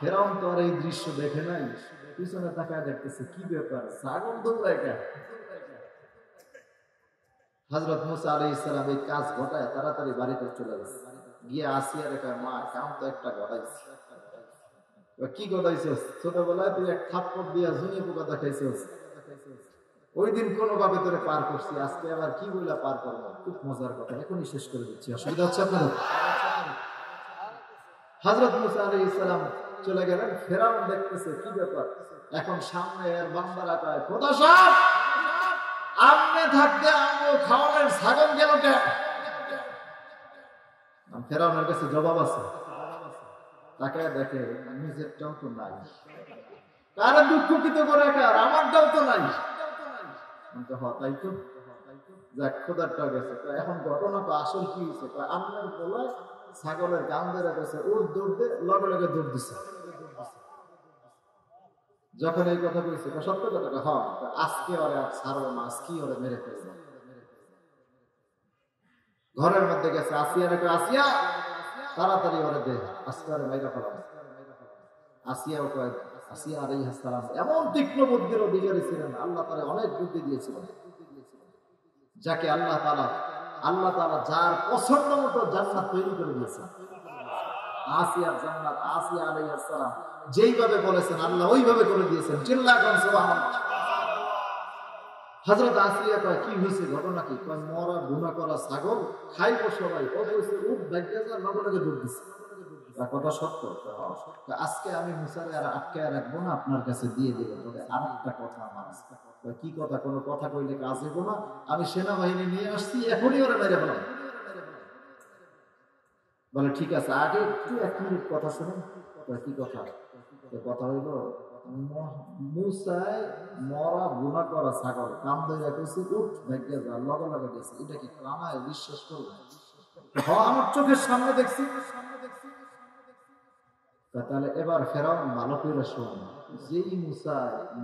ফেরাউন তো আর এই দৃশ্য দেখে নাই, পিছনে তাকায় দেখতেছে কি ব্যাপার, ছাগল দৌড়ায় কেন? হযরত মুসা আলাইহিস সালাম এই কাজ ঘটায় তাড়াতাড়ি বাড়িতে চলে গেছে, গিয়ে আসিয়া রেখা, মা কাম তো একটা ঘটাইছে। কি ঘটাইছস? ছোটবেলায় তুই এক থাপ্পড় দিয়া জুনি পোকা দেখাইছস, ওই দিন কোন ভাবে তোরে পার করছি, আজকে আবার কি বইলা পার করবো? খুব মজার কথা, এখনই শেষ করে দিচ্ছি, অসুবিধা হচ্ছে আপনাদের? হযরত মুসা আলাইহিস সালাম চলে গেলেন, ফেরাউন দেখতেছে কি ব্যাপার। এখন সামনে এর বান্দারা কয়, খোদা সাহেব, আমনে থাকতে আমগো খাওয়ানোর ছাগল গেল কে? ফেরাউনের কাছে জবাব আছে। তাকে দেখে নিজেরটাও তো নাই, কারণ দুঃখিত করে কার, আমারটাও তো নাই। তাই তো, যাক খোদারটা গেছে। এখন ঘটনা তো আসল কি হয়েছে, আপনার বলে ছাগলের গান ধরে গেছে, ওর দৌড় দিয়ে লগে লগে দৌড় দিছে। যখন এই কথা কইছে, সত্য কথা, হ্যাঁ আজকে ওরে আর ছাড়বো না, আজকে ওরে মেরে ফেলবো। ঘরের মধ্যে গেছে, আসিয়া রেখে, আসিয়া তাড়াতাড়ি ওরে দে, আজকে ওরে মাইরা ফেলাম। আসিয়াও কয়, আসিয়া আলাইহিস সালাম এমন তীক্ষ্ণ বুদ্ধির অধিকারী ছিলেন, আল্লাহ তাআলা অনেক বুদ্ধি দিয়েছিলেন, যাকে আল্লাহ তাআলা যার পছন্দ মতো জান্নাত তৈরি করে দিয়েছেন। আসিয়ার জান্নাত, আসিয়া আলাইহিস সালাম যেইভাবে বলেছেন আল্লাহ ওইভাবে করে দিয়েছেন। চিল্লা কোন সুবহানাল্লাহ। হযরত আসিয়া কয়, কি হয়েছে, ঘটনা কি? কয়, মরা গুনাহ করা ছাগল খাইবো সবাই, ও বলছে উঠ ভাগ্যা যা, লগে লগে দৌড় দিছে। কথা সত্য। আজকে আমি মুসারে আর আটকে রাখবো না, আপনার কাছে দিয়ে দেবো, তবে আরেকটা কথা আমার আছে। কি কথা? কোনো কথা কইলে কাজ হইব না, আমি সেনাবাহিনী নিয়ে আসছি, এখনই ওরা মেরে ফেলাম। বলে ঠিক আছে, আগে একটু 1 মিনিট কথা শুনুন। কি কথা? কথা হইল, মুসায় মরা গুনাহ করা ছাগল কাম ধরে কইছে, উঠ ভাগ্যা যা, লগে লগে গেছে। এটা কি কামায় বিশ্বাস করবে? হ্যাঁ, আমার চোখের সামনে দেখছি। তাহলে এবার ফেরাউন ভালো করে শোন, যেই মুসা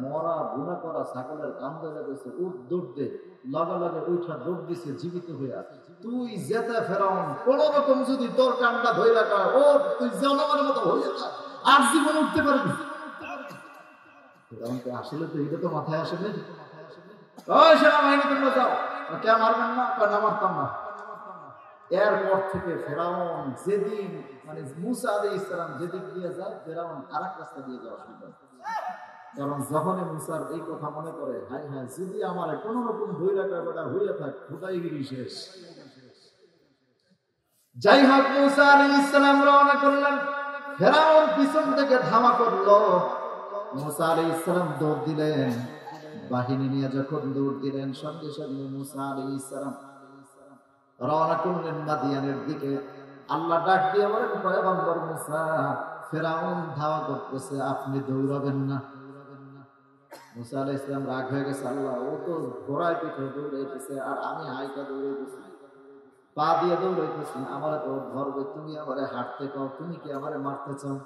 মরা গুনাহ করা ছাগলের কান ধরে গেছে, উঠ দৌড় দে, লগে লগে উঠা দৌড় দিছে জীবিত হইয়া। তুই যেতে ফেরাউন, কোন রকম যদি তোর কানটা ধরে রাখা, ও তুই জনগণের মতো হয়ে যা, আর জীবন উঠতে পারবি। ফেরাউনকে আসলে তো এটা তো মাথায় আসে নাই। ওই সেনাবাহিনী তোমরা যাও, কে মারবেন না? না মারতাম না। এরপর থেকে ফেরাউন যেদিন মানে মুসা আলাইহিস সালাম যেদিক দিয়ে যায়, ফেরাউন আরেক রাস্তা দিয়ে যাওয়া শুরু করে। কারণ যখনই মুসার এই কথা মনে করে, হাই হাই যদি আমার কোন রকম বৈরাগা বেটা হইয়া থাক, খোদাইগিরি শেষ। যাই হোক, মুসা আলাইহিস সালাম রওনা করলেন, ফেরাউন পিছন থেকে ধামা করলো। মুসা আলাইহিস সালাম দৌড় দিলেন, বাহিনী নিয়ে যখন দৌড় দিলেন, সঙ্গে সঙ্গে মুসা আলাইহিস সালাম রওনা করলেন মাদিয়ানের দিকে। আল্লাহ ডাক দিয়ে বলেন, পয়গম্বর মুসা, ফেরাউন ধাওয়া করতেছে, আপনি দৌড়াবেন না। মুসা আলাইহিস সালাম রাগ হয়ে গেছে, আল্লাহ ও তো ঘোড়ায় পিঠে দৌড়াইতেছে আর আমি হাইটা দৌড়াইতেছি, পা দিয়ে দৌড়াইতেছি, আমার তো ধরবে, তুমি আমারে হাঁটতে কও, তুমি কি আমারে মারতে চাও?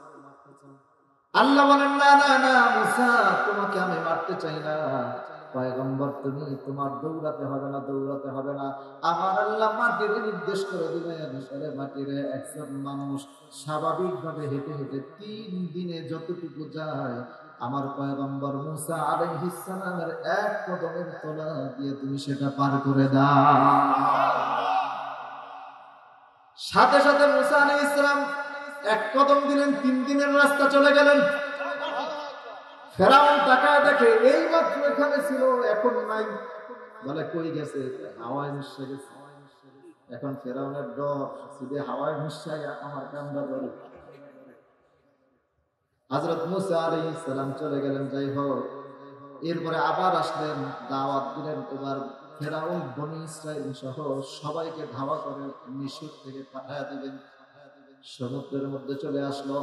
আল্লাহ বলেন না না না মুসা, তোমাকে আমি মারতে চাই না পয়গম্বর, তুমি তোমার দৌড়াতে হবে না, দৌড়াতে হবে না। আমার আল্লাহ মাটিরে নির্দেশ করে দিবেন, আরে মাটিরে একজন মানুষ স্বাভাবিকভাবে হেঁটে হেঁটে 3 দিনে যতটুকু যায় আমার পয়গম্বর মুসা আলাইহিস সালামের এক কদমের তলা দিয়ে তুমি সেটা পার করে দাও। সাথে সাথে মুসা আলাইহিস সালাম এক কদম দিলেন, 3 দিনের রাস্তা চলে গেলেন। ফেরাউন তাকায় দেখে এই মাত্র এখানে ছিল, এখন নাই, বলে কই গেছে? হাওয়ায় মিশে গেছে। এখন ফেরাউনের ডর, সিধে হাওয়ায় মিশাই আমার কান্দা ধরে। হযরত মুসা আলাইহিস সালাম চলে গেলেন। যাই হোক, এরপরে আবার আসলেন, দাওয়াত দিলেন। এবার ফেরাউন বনি ইসরাইল সহ সবাইকে ধাওয়া করে মিশর থেকে পাঠায় দিবেন। সমুদ্রের মধ্যে চলে আসলো।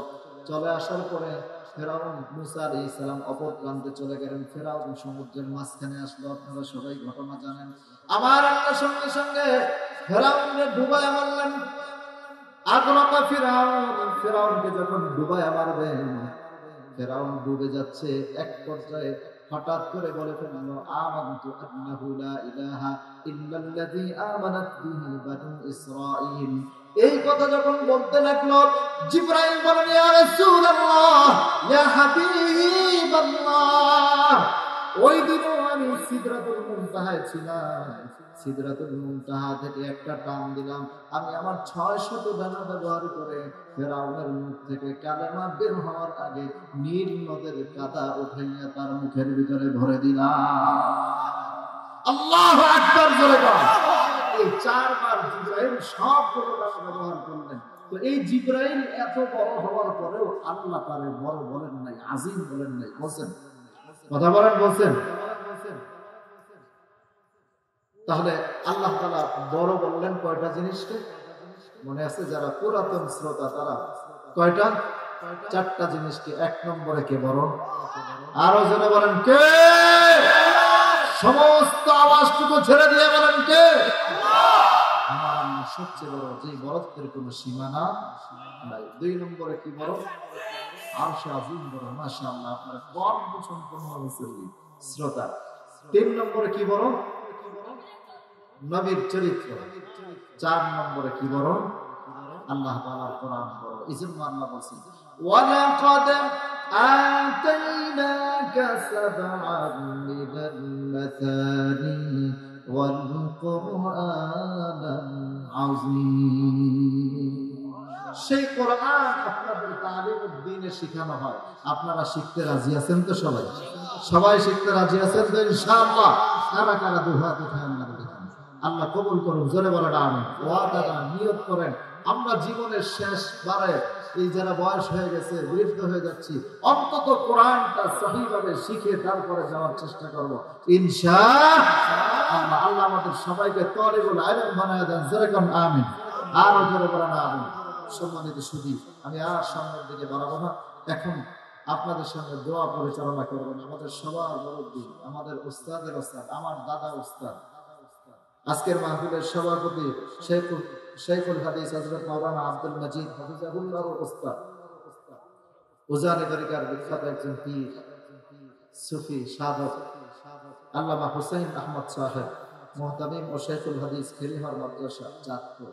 চলে আসার পরে ফেরাউন মুসা আলাইহিস সালাম অপর প্রান্তে চলে গেলেন। ফেরাউন সমুদ্রের মাঝখানে আসলো। আপনারা সবাই ঘটনা জানেন। আমার আল্লাহ সঙ্গে সঙ্গে ফেরাউনকে ডুবায় মারলেন। আগরাকা ফিরাউন, ফেরাউনকে যখন ডুবায় মারবেন, ফেরাউন ডুবে যাচ্ছে। এক পর্যায়ে হঠাৎ করে বলে ফেলল, আমানতু আন্নাহু লা ইলাহা ইল্লাল্লাযী আমানাত বিহি বানু ইসরাঈল। এই কথা যখন বলতে লাগলো, জিবরাইল বলেন, ইয়া রাসূলুল্লাহ, ইয়া হাবিবাল্লাহ, ওই দিনও আমি সিদরাতুল মুনতাহায় ছিলাম। সিদরাতুল মুনতাহা থেকে একটা টান দিলাম, আমি আমার 600 ডানা ব্যবহার করে ফেরাউনের মুখ থেকে কালেমা বের হওয়ার আগে নীল নদের কাদা উঠাইয়া তার মুখের ভিতরে ভরে দিলাম। আল্লাহু আকবার জোরে বল। এই 4 বার জিবরাইল সবগুলো ডানা ব্যবহার করলেন। তো এই জিবরাইল এত বড় হওয়ার পরেও আল্লাহ তারে বড় বলেন নাই, আজিম বলেন নাই। বলছেন কথা বলেন, বলছেন। তাহলে আল্লাহ তাআলা বড় বললেন কয়টা জিনিসকে? মনে আছে যারা পুরাতন শ্রোতা তারা কয়টা? 4টা জিনিসকে। 1 নম্বরে কে বড়? আরো জোরে বলেন কে? সমস্ত আওয়াজটুকু ছেড়ে দিয়ে বলেন কে? আমার আল্লাহ সবচেয়ে বড়, যে বড়ত্বের কোনো সীমানা নাই। 2 নম্বরে কি বড়? আরশে আজিম বড়। মাশাআল্লাহ, আপনারা কর্ম সম্পন্ন মুসল্লি শ্রোতা। 3 নম্বরে কি বড়? নবীর চরিত্র। 4 নম্বরে কি বড়? আল্লাহ তাআলার কোরআন বড়। এজন্য আল্লাহ বলেন, ওয়ালাকাদ আতাইনাকা সাবআন মিনাল মাসানি ওয়াল কুরআনাল আযীম। সেই কোরআন আপনাদের তালিমুদ দ্বীনে শেখানো হয়। আপনারা শিখতে রাজি আছেন তো? সবাই সবাই শিখতে রাজি আছেন তো ইনশাআল্লাহ? কারা কারা দুই হাত উঠায় আল্লাহকে দেখেন। আল্লাহ কবুল করুন, জোরে বলেন আমিন। ওয়াদাটা নিয়ত করেন, আমরা জীবনের শেষ বারে এই যারা বয়স হয়ে গেছে, বৃদ্ধ হয়ে যাচ্ছি, অন্তত কোরআনটা সহিভাবে শিখে তারপরে যাওয়ার চেষ্টা করব ইনশাআল্লাহ। আল্লাহ আমাদের সবাইকে তালিবুল ইলম বানায় দেন, জোরে বলেন আমিন। আরো জোরে বলেন আমিন। সম্মানিত সুধী, আমি আর সামনের দিকে বাড়াবো না। এখন আপনাদের সঙ্গে দোয়া পরিচালনা করবেন আমাদের সবার মুরব্বী, আমাদের উস্তাদের উস্তাদ, আমার দাদা উস্তাদ, আজকের মাহফিলের সভাপতি শেখুল হাদিস হযরত মাওলানা আব্দুল মজিদ হাফিজাহুল্লাহর উস্তাদ, উজানি তরিকার বিখ্যাত একজন পীর, সুফি, সাধক আল্লামা হুসাইন আহমদ সাহেব, মুহতামিম ও শেখুল হাদিস খেলিহার মাদ্রাসা চাঁদপুর।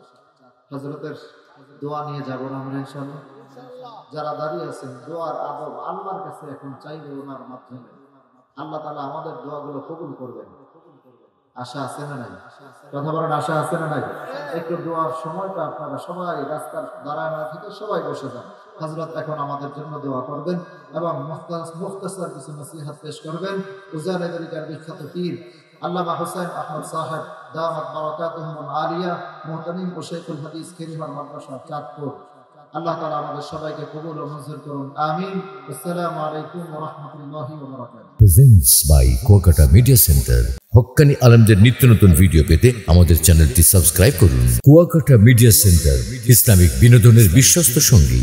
হযরতের দোয়া নিয়ে যাব আমরা ইনশাআল্লাহ। যারা দাঁড়িয়ে আছেন, দোয়ার আদব আল্লাহর কাছে এখন চাইবে, ওনার মাধ্যমে আল্লাহ তাআলা আমাদের দোয়াগুলো কবুল করবেন। আশা আছে না নাই? কথা বলেন, আশা আছে না নাই? একটু দোয়ার সময়টা আপনারা সবাই রাস্তার দাঁড়ায় না থেকে সবাই বসে যান। হযরত এখন আমাদের জন্য দোয়া করবেন এবং মুখতাসার কিছু নসিহত পেশ করবেন। উজানি তরিকার বিখ্যাত পীর আল্লামা হুসাইন আহমদ সাহেব দামাত বারাকাতুহুল আলিয়া, মুহতামিম ও শেখুল হাদিস খেলিহার মাদ্রাসা চাঁদপুর। আল্লাহ তাআলা আমাদের সবাইকে কবুল ও মঞ্জুর করুন, আমিন। আসসালামু আলাইকুম ওয়া রাহমাতুল্লাহি ওয়া বারাকাতুহু। Presents by Kuakata media centre. হক্কানি আলেমদের নিত্য নতুন ভিডিও পেতে আমাদের চ্যানেলটি সাবস্ক্রাইব করুন। কুয়াকাটা মিডিয়া সেন্টার, ইসলামিক বিনোদনের বিশ্বস্ত সঙ্গী।